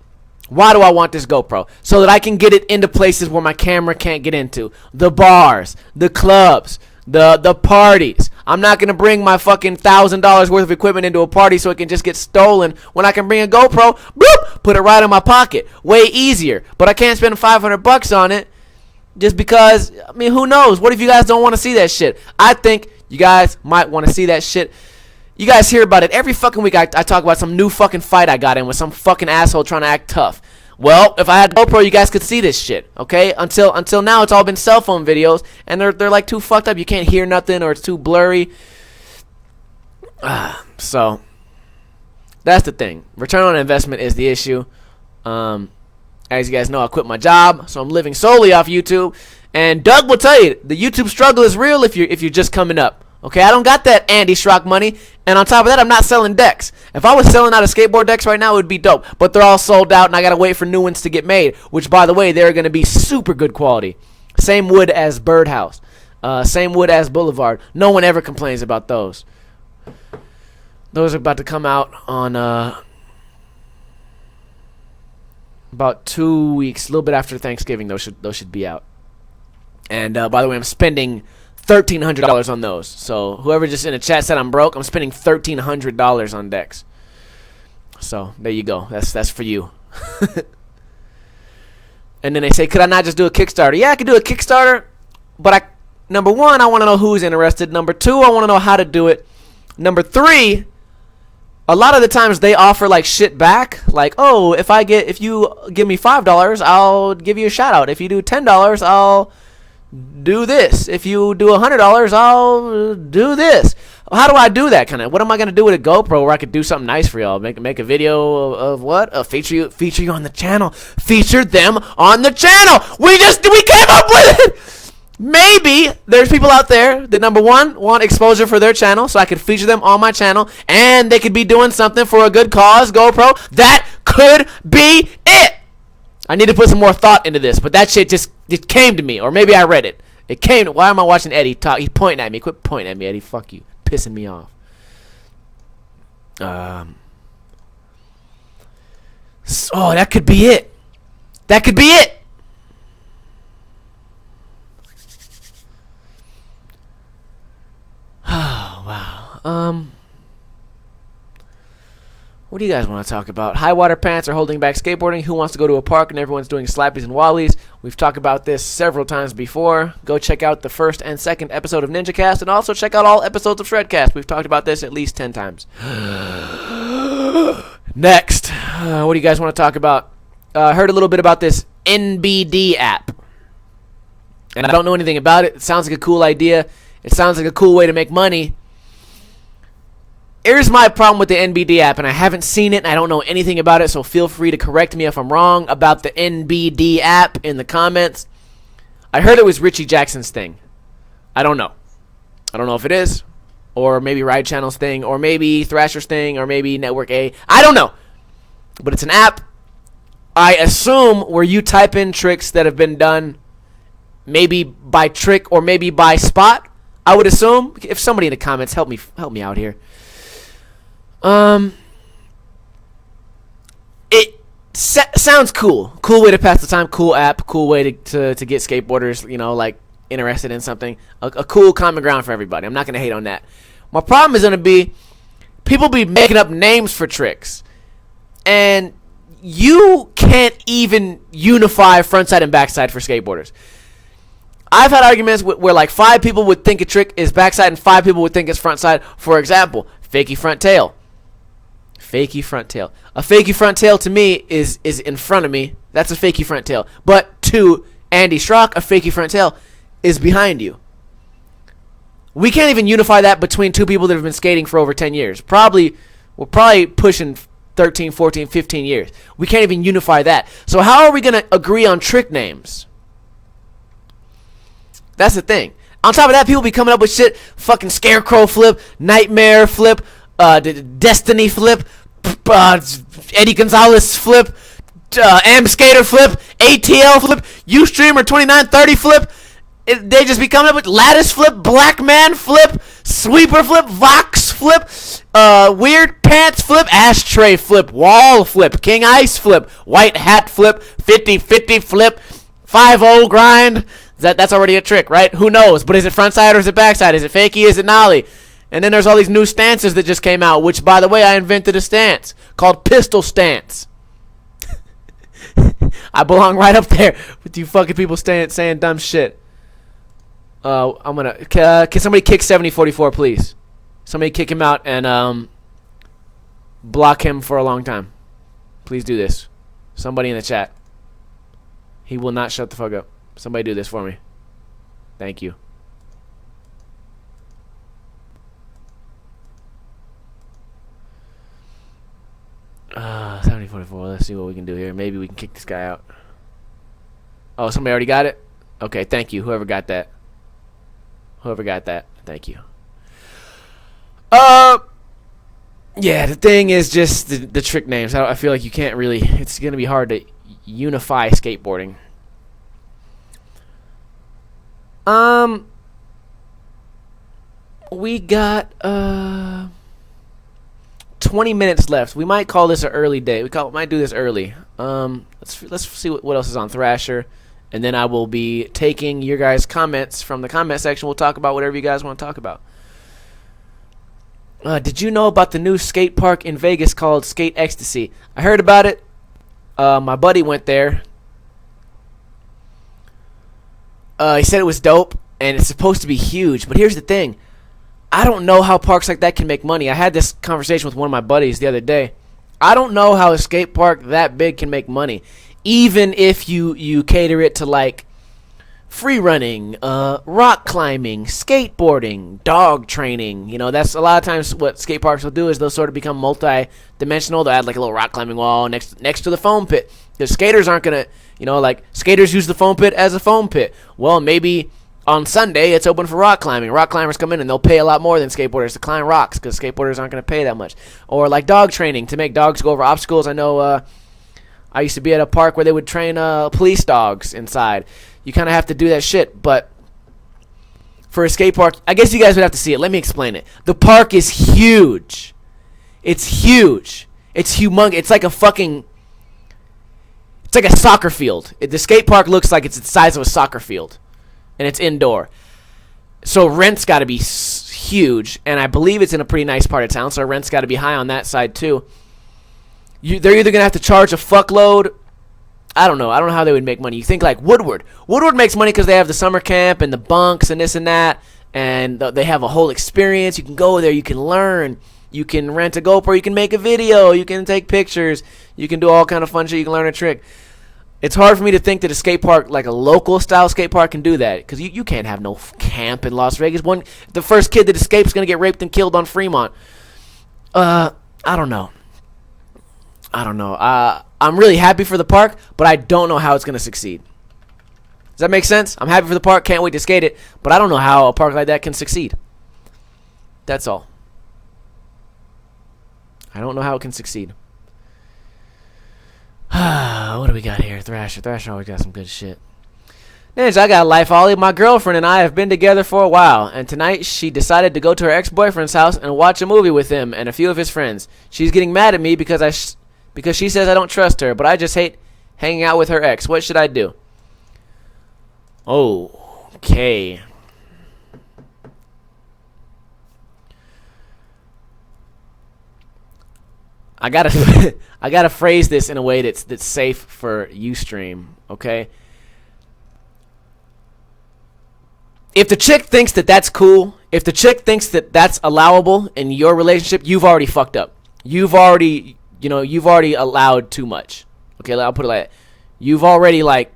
Why do I want this GoPro? So that I can get it into places where my camera can't get into. The bars, the clubs, the parties. I'm not going to bring my fucking $1,000 worth of equipment into a party so it can just get stolen, when I can bring a GoPro, boop, put it right in my pocket. Way easier. But I can't spend $500 on it just because, I mean, who knows? What if you guys don't want to see that shit? I think you guys might want to see that shit. You guys hear about it every fucking week. I talk about some new fucking fight I got in with some fucking asshole trying to act tough. Well, if I had GoPro, you guys could see this shit, okay? Until now, it's all been cell phone videos, and they're like too fucked up. You can't hear nothing, or it's too blurry. So that's the thing. Return on investment is the issue. As you guys know, I quit my job, so I'm living solely off YouTube. And Doug will tell you, the YouTube struggle is real if you're just coming up. Okay, I don't got that Andy Schrock money, and on top of that, I'm not selling decks. If I was selling out of skateboard decks right now, it would be dope. But they're all sold out, and I gotta wait for new ones to get made. Which, by the way, they're gonna be super good quality. Same wood as Birdhouse, same wood as Boulevard. No one ever complains about those. Those are about to come out on about 2 weeks, a little bit after Thanksgiving. Those should be out. And by the way, I'm spending $1,300 on those. So whoever just in the chat said I'm broke, I'm spending $1,300 on decks. So there you go. That's for you. And then they say, could I not just do a Kickstarter? Yeah, I could do a Kickstarter, but number one, I want to know who's interested. Number two, I want to know how to do it. Number three, a lot of the times they offer like shit back. Like, oh, if you give me $5, I'll give you a shout out. If you do $10, I'll do this. If you do $100, I'll do this. How do I do that kind of? What am I gonna do with a GoPro where I could do something nice for y'all? Make a video of what? Feature you on the channel. Feature them on the channel. We came up with it. Maybe there's people out there that, number one, want exposure for their channel, so I could feature them on my channel, and they could be doing something for a good cause. GoPro. That could be it. I need to put some more thought into this, but that shit just came to me, or maybe I read it. It came. Why am I watching Eddie talk? He's pointing at me. Quit pointing at me, Eddie. Fuck you. Pissing me off. Oh, that could be it. That could be it. Oh, wow. What do you guys want to talk about? High water pants are holding back skateboarding. Who wants to go to a park and everyone's doing slappies and wallies? We've talked about this several times before. Go check out the first and second episode of NinjaCast, and also check out all episodes of Shredcast. We've talked about this at least 10 times. Next, what do you guys want to talk about? I heard a little bit about this NBD app, and I don't know anything about it. It sounds like a cool idea. It sounds like a cool way to make money. Here's my problem with the NBD app, and I haven't seen it, and I don't know anything about it, so feel free to correct me if I'm wrong about the NBD app in the comments. I heard it was Richie Jackson's thing. I don't know. I don't know if it is, or maybe Ride Channel's thing, or maybe Thrasher's thing, or maybe Network A. I don't know. But it's an app, I assume, where you type in tricks that have been done maybe by trick or maybe by spot. I would assume. If somebody in the comments help me out here. It sounds cool. Cool way to pass the time. Cool app. Cool way to get skateboarders, like interested in something. A cool common ground for everybody. I'm not gonna hate on that. My problem is gonna be people be making up names for tricks, and you can't even unify frontside and backside for skateboarders. I've had arguments where like 5 people would think a trick is backside and 5 people would think it's frontside. For example, fakie front tail. Fakie front tail. A fakie front tail to me is in front of me. That's a fakie front tail. But to Andy Schrock, a fakie front tail is behind you. We can't even unify that between 2 people that have been skating for over 10 years. We're probably pushing 13, 14, 15 years. We can't even unify that. So how are we going to agree on trick names? That's the thing. On top of that, people be coming up with shit. Fucking Scarecrow flip, Nightmare flip, Destiny flip, Eddie Gonzalez flip, Am Skater flip, ATL flip, Ustreamer 2930 flip. They just be coming up with Lattice flip, Black Man flip, Sweeper flip, Vox flip, Weird Pants flip, Ashtray flip, Wall flip, King Ice flip, White Hat flip, 50-50 flip, 5-0 grind. That's already a trick, right? Who knows? But is it frontside or is it backside? Is it fakie? Is it nollie? And then there's all these new stances that just came out, which, by the way, I invented a stance called pistol stance. I belong right up there with you fucking people saying dumb shit. I'm gonna can somebody kick 7044, please? Somebody kick him out and block him for a long time. Please do this. Somebody in the chat. He will not shut the fuck up. Somebody do this for me. Thank you. Uh, 7044. Let's see what we can do here. Maybe we can kick this guy out. Oh, somebody already got it? Okay, thank you. Whoever got that. Thank you. Yeah, the thing is just the trick names. I feel like you can't really... It's going to be hard to unify skateboarding. We got 20 minutes left. We might call this an early day. Might do this early. Let's see what else is on Thrasher, and then I will be taking your guys' comments from the comment section. We'll talk about whatever you guys want to talk about. Did you know about the new skate park in Vegas called Skate Ecstasy? I heard about it. My buddy went there. He said it was dope, and it's supposed to be huge. But here's the thing. I don't know how parks like that can make money. I had this conversation with one of my buddies the other day. I don't know how a skate park that big can make money. Even if you cater it to, like, free running, rock climbing, skateboarding, dog training. You know, that's a lot of times what skate parks will do is they'll sort of become multi-dimensional. They'll add like a little rock climbing wall next to the foam pit. Because skaters aren't going to, you know, like skaters use the foam pit as a foam pit. Well, maybe on Sunday it's open for rock climbing. Rock climbers come in and they'll pay a lot more than skateboarders to climb rocks because skateboarders aren't going to pay that much. Or like dog training to make dogs go over obstacles. I know I used to be at a park where they would train police dogs inside. You kind of have to do that shit, but for a skate park, I guess you guys would have to see it. Let me explain it. The park is huge. It's huge. It's humongous. It's like a soccer field. The skate park looks like it's the size of a soccer field, and it's indoor. So rent's got to be huge, and I believe it's in a pretty nice part of town, so rent's got to be high on that side too. They're either going to have to charge a fuckload. I don't know how they would make money. You think like Woodward. Woodward makes money because they have the summer camp and the bunks and this and that, and they have a whole experience. You can go there, you can learn, you can rent a GoPro, you can make a video, you can take pictures, you can do all kind of fun shit, you can learn a trick. It's hard for me to think that a skate park, like a local style skate park, can do that because you can't have no camp in Las Vegas. The first kid that escapes is going to get raped and killed on Fremont. I don't know. I'm really happy for the park, but I don't know how it's going to succeed. Does that make sense? I'm happy for the park, can't wait to skate it, but I don't know how a park like that can succeed. That's all. I don't know how it can succeed. What do we got here? Thrasher always got some good shit. Ninja, I got a life, Ollie. My girlfriend and I have been together for a while, and tonight she decided to go to her ex-boyfriend's house and watch a movie with him and a few of his friends. She's getting mad at me because she says I don't trust her, but I just hate hanging out with her ex. What should I do? Okay. I gotta phrase this in a way that's safe for Ustream, okay? If the chick thinks that that's cool, if the chick thinks that that's allowable in your relationship, you've already fucked up. You've already allowed too much. Okay, I'll put it like that. You've already like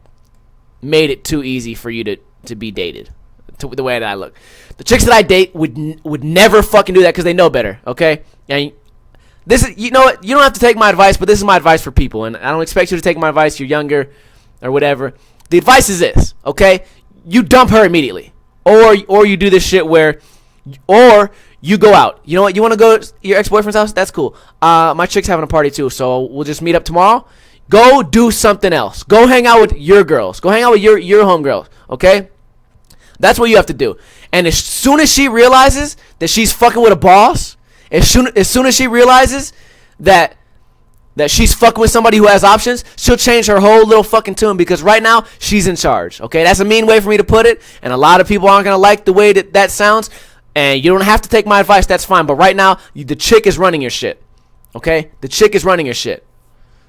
made it too easy for you to be dated. The way that I look, the chicks that I date would never fucking do that because they know better. Okay, and this is, you know what? You don't have to take my advice, but this is my advice for people, and I don't expect you to take my advice. You're younger, or whatever. The advice is this: okay, you dump her immediately, or you do this shit where, or you go out. You know what? You want to go to your ex-boyfriend's house? That's cool. My chick's having a party too, so we'll just meet up tomorrow. Go do something else. Go hang out with your girls. Go hang out with your homegirls. Okay? That's what you have to do. And as soon as she realizes that she's fucking with a boss, as soon as she realizes that she's fucking with somebody who has options, she'll change her whole little fucking tune because right now she's in charge. Okay? That's a mean way for me to put it, and a lot of people aren't going to like the way that sounds. And you don't have to take my advice, that's fine. But right now, the chick is running your shit. Okay? The chick is running your shit.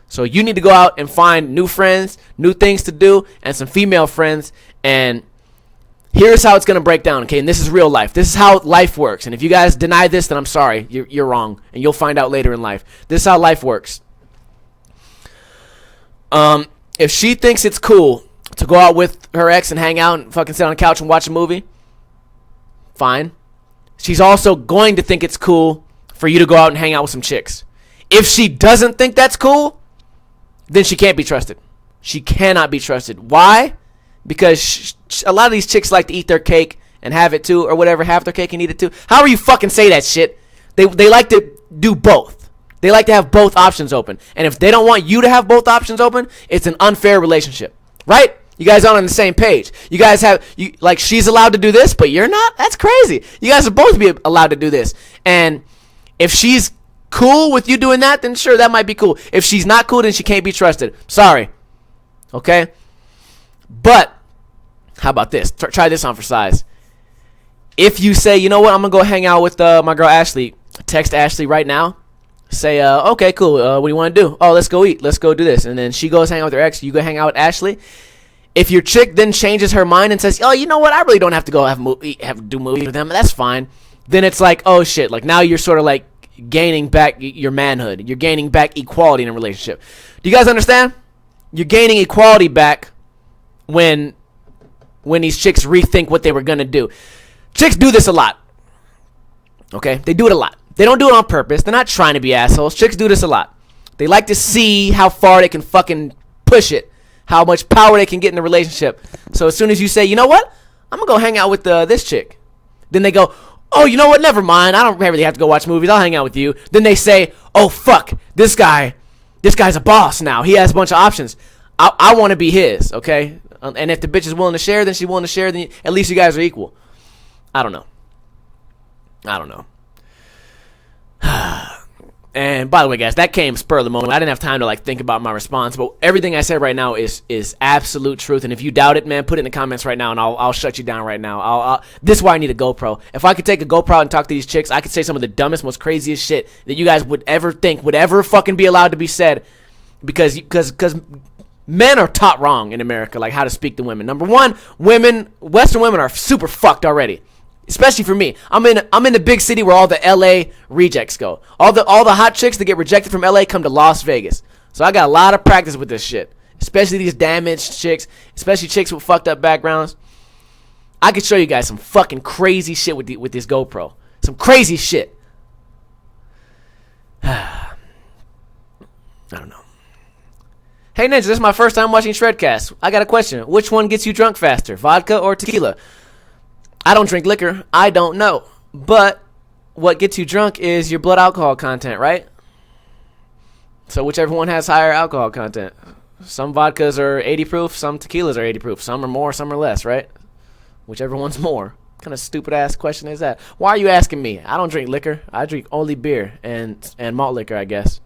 So you need to go out and find new friends, new things to do, and some female friends. And Here's how it's going to break down, okay? And this is real life. This is how life works. And if you guys deny this, then I'm sorry. You're wrong. And you'll find out later in life. This is how life works. If she thinks it's cool to go out with her ex and hang out and fucking sit on the couch and watch a movie, fine. She's also going to think it's cool for you to go out and hang out with some chicks. If she doesn't think that's cool, then she can't be trusted. She cannot be trusted. Why? Because a lot of these chicks like to eat their cake and have it too, or whatever, have their cake and eat it too. However you fucking say that shit. They like to do both. They like to have both options open. And if they don't want you to have both options open, it's an unfair relationship. Right? You guys aren't on the same page. You guys like, she's allowed to do this, but you're not? That's crazy. You guys are both be allowed to do this. And if she's cool with you doing that, then sure, that might be cool. If she's not cool, then she can't be trusted. Sorry. Okay? But how about this? Try this on for size. If you say, you know what, I'm going to go hang out with my girl Ashley, text Ashley right now. Say, okay, cool. What do you want to do? Oh, let's go eat. Let's go do this. And then she goes hang out with her ex. You go hang out with Ashley. If your chick then changes her mind and says, oh, you know what, I really don't have to go do movies with them. That's fine. Then it's like, oh, shit. Like, now you're sort of like gaining back your manhood. You're gaining back equality in a relationship. Do you guys understand? You're gaining equality back when these chicks rethink what they were going to do. Chicks do this a lot. Okay? They do it a lot. They don't do it on purpose. They're not trying to be assholes. Chicks do this a lot. They like to see how far they can fucking push it, how much power they can get in a relationship. So as soon as you say, you know what, I'm going to go hang out with this chick. Then they go, oh, you know what, never mind. I don't really have to go watch movies. I'll hang out with you. Then they say, oh, fuck, this guy's a boss now. He has a bunch of options. I want to be his, okay? And if the bitch is willing to share, then she's willing to share. Then at least you guys are equal. I don't know. And by the way, guys, that came spur of the moment. I didn't have time to think about my response, but everything I said right now is absolute truth. And if you doubt it, man, put it in the comments right now, and I'll shut you down right now. This is why I need a GoPro. If I could take a GoPro and talk to these chicks, I could say some of the dumbest, most craziest shit that you guys would ever think would ever fucking be allowed to be said, because men are taught wrong in America, like how to speak to women. Number one, Western women are super fucked already. Especially for me. I'm in the big city where all the LA rejects go. All the hot chicks that get rejected from LA come to Las Vegas. So I got a lot of practice with this shit. Especially these damaged chicks. Especially chicks with fucked up backgrounds. I could show you guys some fucking crazy shit with this GoPro. Some crazy shit. I don't know. Hey Ninja, this is my first time watching Shredcast. I got a question. Which one gets you drunk faster, vodka or tequila? I don't drink liquor. I don't know. But what gets you drunk is your blood alcohol content, right? So whichever one has higher alcohol content. Some vodkas are 80 proof. Some tequilas are 80 proof. Some are more, some are less, right? Whichever one's more. What kind of stupid-ass question is that? Why are you asking me? I don't drink liquor. I drink only beer and malt liquor, I guess.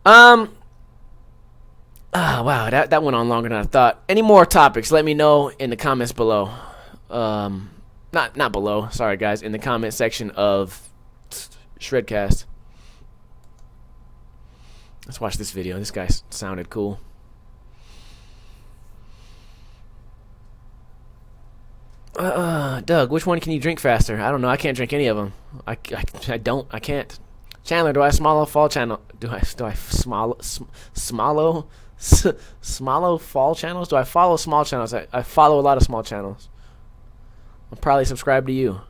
Wow, that went on longer than I thought. Any more topics, let me know in the comments below. Not below, sorry guys, in the comment section of Shredcast. Let's watch this video. This guy sounded cool. Doug, which one can you drink faster? I don't know. I can't drink any of them. I can't. Chandler, do I swallow fall channel? Do I swallow fall channels? Do I follow small channels? I follow a lot of small channels. I'll probably subscribe to you.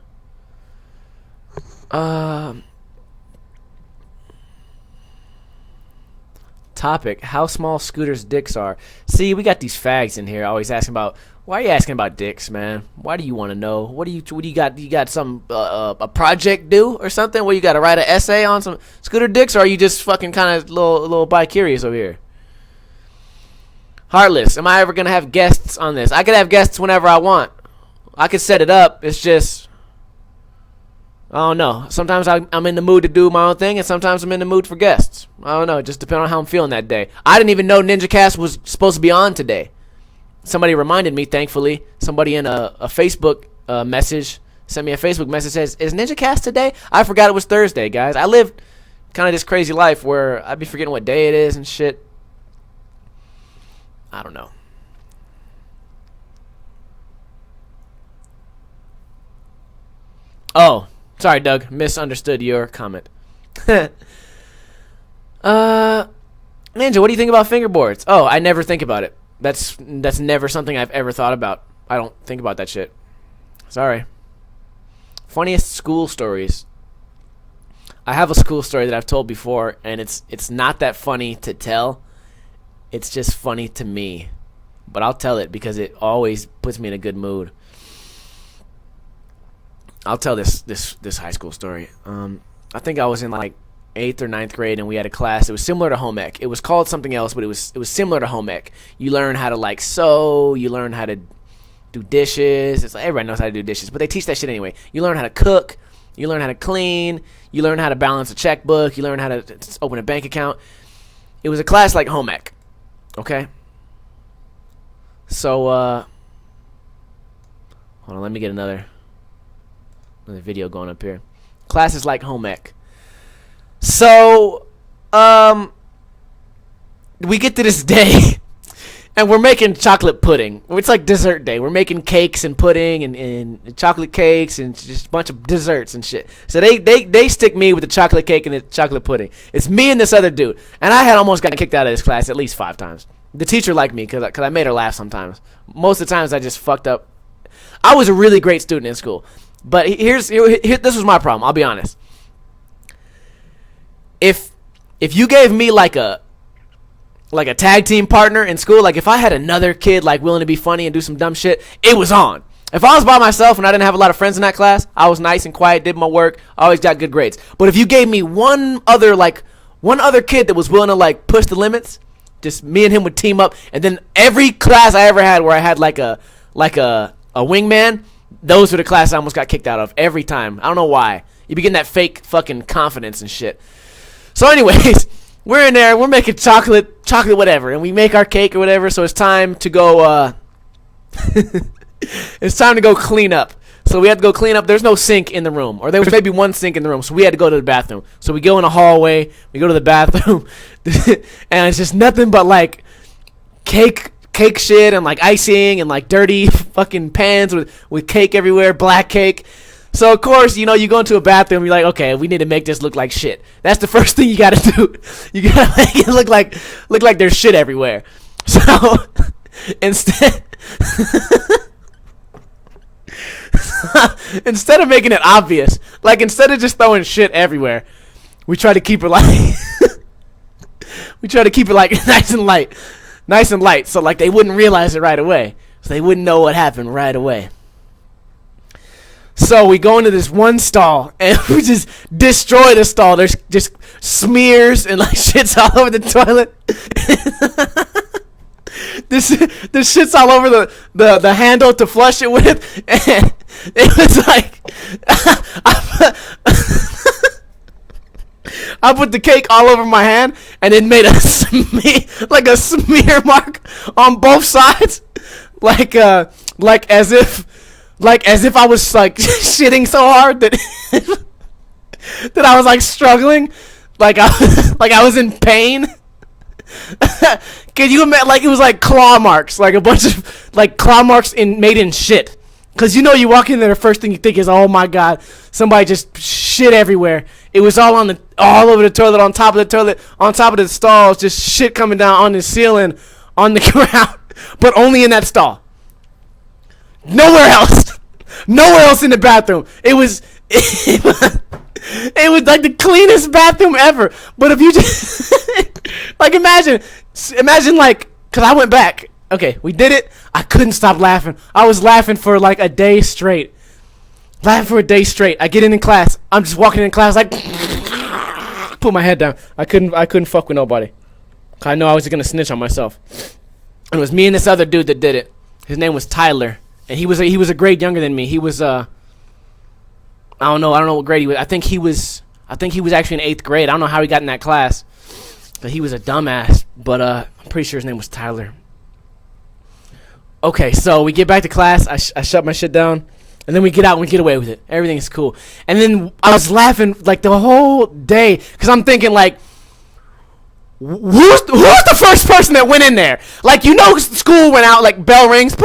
Topic: how small scooters' dicks are. See, we got these fags in here always asking about. Why are you asking about dicks, man? Why do you want to know? What do you got? You got some a project due or something? Where you got to write an essay on some scooter dicks, or are you just fucking kind of little bi-curious over here? Heartless, am I ever gonna have guests on this? I could have guests whenever I want. I could set it up. It's just, I don't know. Sometimes I'm in the mood to do my own thing, and sometimes I'm in the mood for guests. I don't know. It just depends on how I'm feeling that day. I didn't even know NinjaCast was supposed to be on today. Somebody reminded me, thankfully. Somebody in a Facebook message sent me a Facebook message that says, is NinjaCast today? I forgot it was Thursday, guys. I live kind of this crazy life where I'd be forgetting what day it is and shit. I don't know. Oh, sorry, Doug. Misunderstood your comment. Ninja, what do you think about fingerboards? Oh, I never think about it. That's never something I've ever thought about. I don't think about that shit. Sorry. Funniest school stories. I have a school story that I've told before, and it's not that funny to tell. It's just funny to me. But I'll tell it because it always puts me in a good mood. I'll tell this high school story. I think I was in like 8th or 9th grade, and we had a class. It was similar to home ec. It was called something else, but it was similar to home ec. You learn how to like sew. You learn how to do dishes. It's like everybody knows how to do dishes, but they teach that shit anyway. You learn how to cook. You learn how to clean. You learn how to balance a checkbook. You learn how to open a bank account. It was a class like home ec. Okay. So hold on. Let me get another video going up here. Classes like home ec. So, we get to this day, and we're making chocolate pudding. It's like dessert day. We're making cakes and pudding and chocolate cakes and just a bunch of desserts and shit. So they stick me with the chocolate cake and the chocolate pudding. It's me and this other dude. And I had almost gotten kicked out of this class at least 5 times. The teacher liked me because I made her laugh sometimes. Most of the times I just fucked up. I was a really great student in school. But this was my problem. I'll be honest. If you gave me like a tag team partner in school, like if I had another kid like willing to be funny and do some dumb shit, it was on. If I was by myself and I didn't have a lot of friends in that class, I was nice and quiet, did my work, always got good grades. But if you gave me one other kid that was willing to like push the limits, just me and him would team up, and then every class I ever had where I had like a wingman, those were the classes I almost got kicked out of every time. I don't know why. You be getting that fake fucking confidence and shit. So anyways, we're in there, we're making chocolate whatever, and we make our cake or whatever, so it's time to go, it's time to go clean up. So we had to go clean up. There's no sink in the room, or there was maybe one sink in the room, so we had to go to the bathroom. So we go in a hallway, we go to the bathroom, and it's just nothing but like cake shit and like icing and like dirty fucking pans with cake everywhere, black cake. So, of course, you go into a bathroom, you're like, okay, we need to make this look like shit. That's the first thing you got to do. You got to make it look like there's shit everywhere. So, instead of making it obvious, like instead of just throwing shit everywhere, we try to keep it like nice and light, so like they wouldn't realize it right away. So they wouldn't know what happened right away. So we go into this one stall, and we just destroy the stall. There's just smears and like shit's all over the toilet. This shit's all over the handle to flush it with, and it was like I put the cake all over my hand, and it made a smear mark on both sides, like as if I was like shitting so hard that that I was like struggling, like I was in pain. Can you imagine? Like it was like claw marks, like a bunch of like claw marks made in shit. Cause you walk in there, the first thing you think is, oh my god, somebody just shit everywhere. It was all all over the toilet, on top of the toilet, on top of the stalls, just shit coming down on the ceiling, on the ground, but only in that stall. Nowhere else in the bathroom. It was like the cleanest bathroom ever. But if you just like imagine like, cause I went back. Okay, we did it. I couldn't stop laughing. I was laughing for like a day straight. I get in class. I'm just walking in class like put my head down. I couldn't fuck with nobody. I know I was gonna snitch on myself. And it was me and this other dude that did it. His name was Tyler. And he was a grade younger than me. He was I don't know what grade he was. I think he was actually in 8th grade. I don't know how he got in that class. But he was a dumbass. But I'm pretty sure his name was Tyler. Okay, so we get back to class. I shut my shit down. And then we get out and we get away with it. Everything's cool. And then I was laughing like the whole day. Because I'm thinking like, who's the first person that went in there? Like, school went out, like bell rings.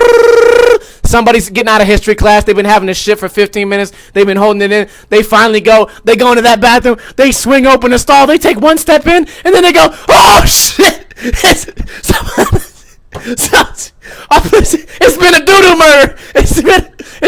Somebody's getting out of history class. They've been having this shit for 15 minutes. They've been holding it in. They finally go. They go into that bathroom. They swing open the stall. They take one step in, and then they go, oh, shit. It's been a doo-doo murder. It's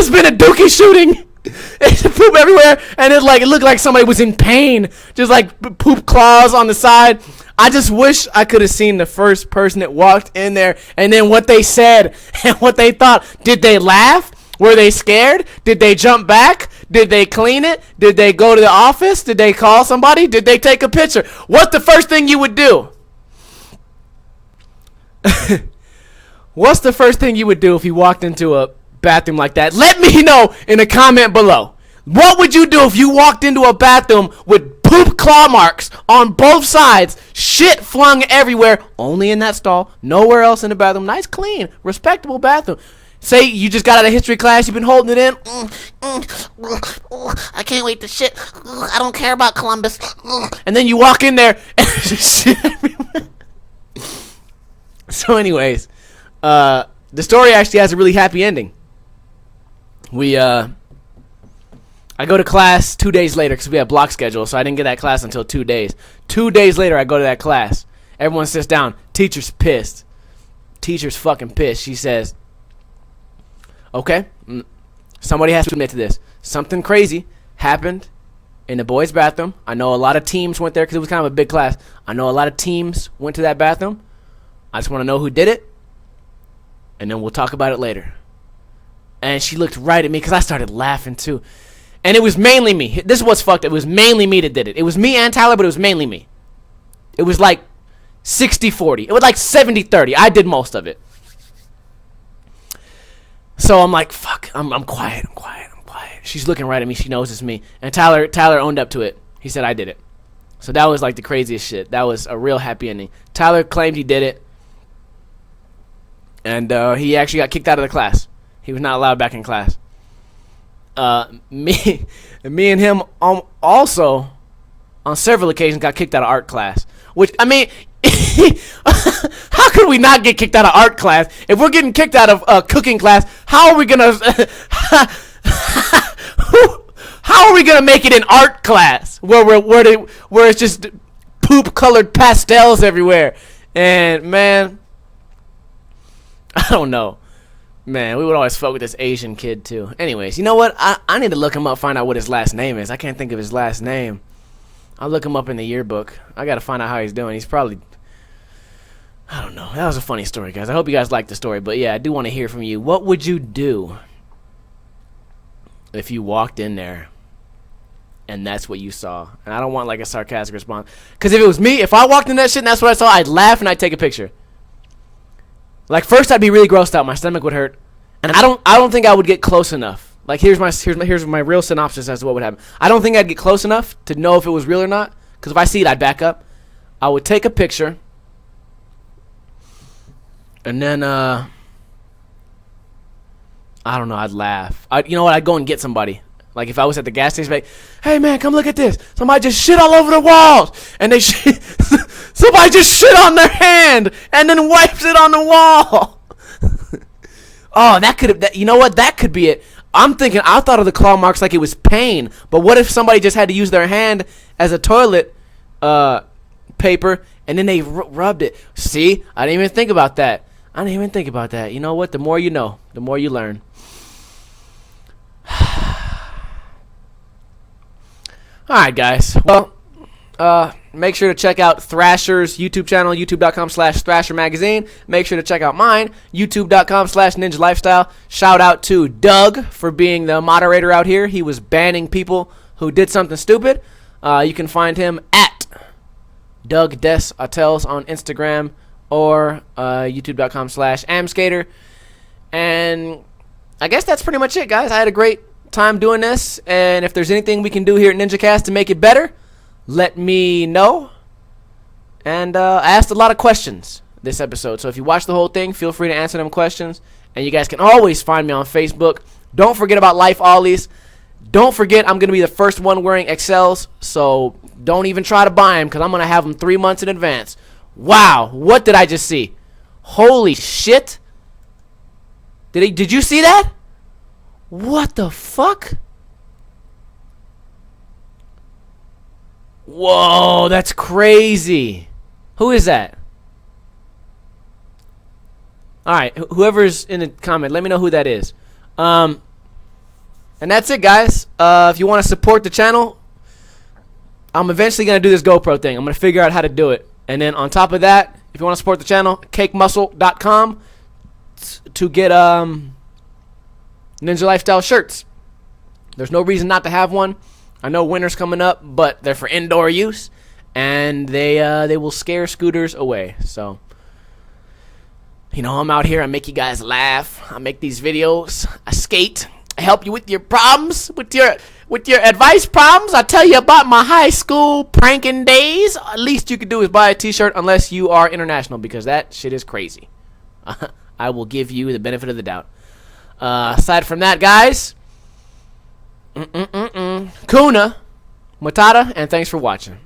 been a dookie shooting. It's poop everywhere, and it looked like somebody was in pain. Just like poop claws on the side. I just wish I could have seen the first person that walked in there and then what they said and what they thought. Did they laugh? Were they scared? Did they jump back? Did they clean it? Did they go to the office? Did they call somebody? Did they take a picture? What's the first thing you would do? What's the first thing you would do if you walked into a bathroom like that? Let me know in a comment below. What would you do if you walked into a bathroom with poop claw marks on both sides, shit flung everywhere, only in that stall, nowhere else in the bathroom, nice, clean, respectable bathroom? Say you just got out of history class, you've been holding it in. I can't wait to shit. I don't care about Columbus. And then you walk in there and there's just shit everywhere. So anyways, the story actually has a really happy ending. I go to class 2 days later because we have block schedule, so I didn't get that class until 2 days. 2 days later, I go to that class. Everyone sits down. Teacher's pissed. Teacher's fucking pissed. She says, okay, somebody has to admit to this. Something crazy happened in the boys' bathroom. I know a lot of teams went there because it was kind of a big class. I know a lot of teams went to that bathroom. I just want to know who did it, and then we'll talk about it later. And she looked right at me because I started laughing too. And it was mainly me. This is what's fucked up. It was mainly me that did it. It was me and Tyler, but it was mainly me. It was like 60-40. It was like 70-30. I did most of it. So I'm like, fuck. I'm quiet. I'm quiet. She's looking right at me. She knows it's me. And Tyler owned up to it. He said I did it. So that was like the craziest shit. That was a real happy ending. Tyler claimed he did it. And he actually got kicked out of the class. He was not allowed back in class. Me and him also on several occasions got kicked out of art class. Which, I mean, how could we not get kicked out of art class? If we're getting kicked out of cooking class, how are we gonna how are we gonna make it in art class where it's just poop colored pastels everywhere? And man, I don't know. Man, we would always fuck with this Asian kid, too. Anyways, you know what? I need to look him up, find out what his last name is. I can't think of his last name. I'll look him up in the yearbook. I got to find out how he's doing. He's probably... I don't know. That was a funny story, guys. I hope you guys liked the story. But, yeah, I do want to hear from you. What would you do if you walked in there and that's what you saw? And I don't want, like, a sarcastic response. Because if it was me, if I walked in that shit and that's what I saw, I'd laugh and I'd take a picture. Like, first I'd be really grossed out. My stomach would hurt, and I don't think I would get close enough. Like, here's my real synopsis as to what would happen. I don't think I'd get close enough to know if it was real or not. Because if I see it, I'd back up. I would take a picture, and then I don't know. I'd laugh. You know what? I'd go and get somebody. Like, if I was at the gas station, like, hey man, come look at this. Somebody just shit all over the walls, and they shit. Somebody just shit on their hand and then wipes it on the wall. Oh, you know what? That could be it. I thought of the claw marks like it was pain. But what if somebody just had to use their hand as a toilet paper and then they rubbed it? See? I didn't even think about that. You know what? The more you know, the more you learn. Alright, guys. Well, make sure to check out Thrasher's YouTube channel, youtube.com/Thrasher Magazine. Make sure to check out mine, youtube.com/NinjaLifestyle. Shout out to Doug for being the moderator out here. He was banning people who did something stupid. You can find him at Doug Des Hotels on Instagram or youtube.com/Amskater. And I guess that's pretty much it, guys. I had a great time doing this, and if there's anything we can do here at NinjaCast to make it better, let me know. And I asked a lot of questions this episode, so if you watch the whole thing, feel free to answer them questions. And you guys can always find me on Facebook. Don't forget about Life Ollies. Don't forget I'm going to be the first one wearing XLs, so don't even try to buy them because I'm going to have them 3 months in advance. Wow, what did I just see? Holy shit. Did you see that? What the fuck? Whoa, that's crazy. Who is that? Alright, whoever's in the comment, let me know who that is. And that's it, guys. If you want to support the channel, I'm eventually going to do this GoPro thing. I'm going to figure out how to do it. And then on top of that, if you want to support the channel, cakemuscle.com to get NinjaLifestyle shirts. There's no reason not to have one. I know winter's coming up, but they're for indoor use, and they will scare scooters away. So, you know, I'm out here. I make you guys laugh. I make these videos. I skate. I help you with your problems, with your advice problems. I tell you about my high school pranking days. At least you can do is buy a t-shirt unless you are international, because that shit is crazy. I will give you the benefit of the doubt. Aside from that, guys, Kuna Matata, and thanks for watching.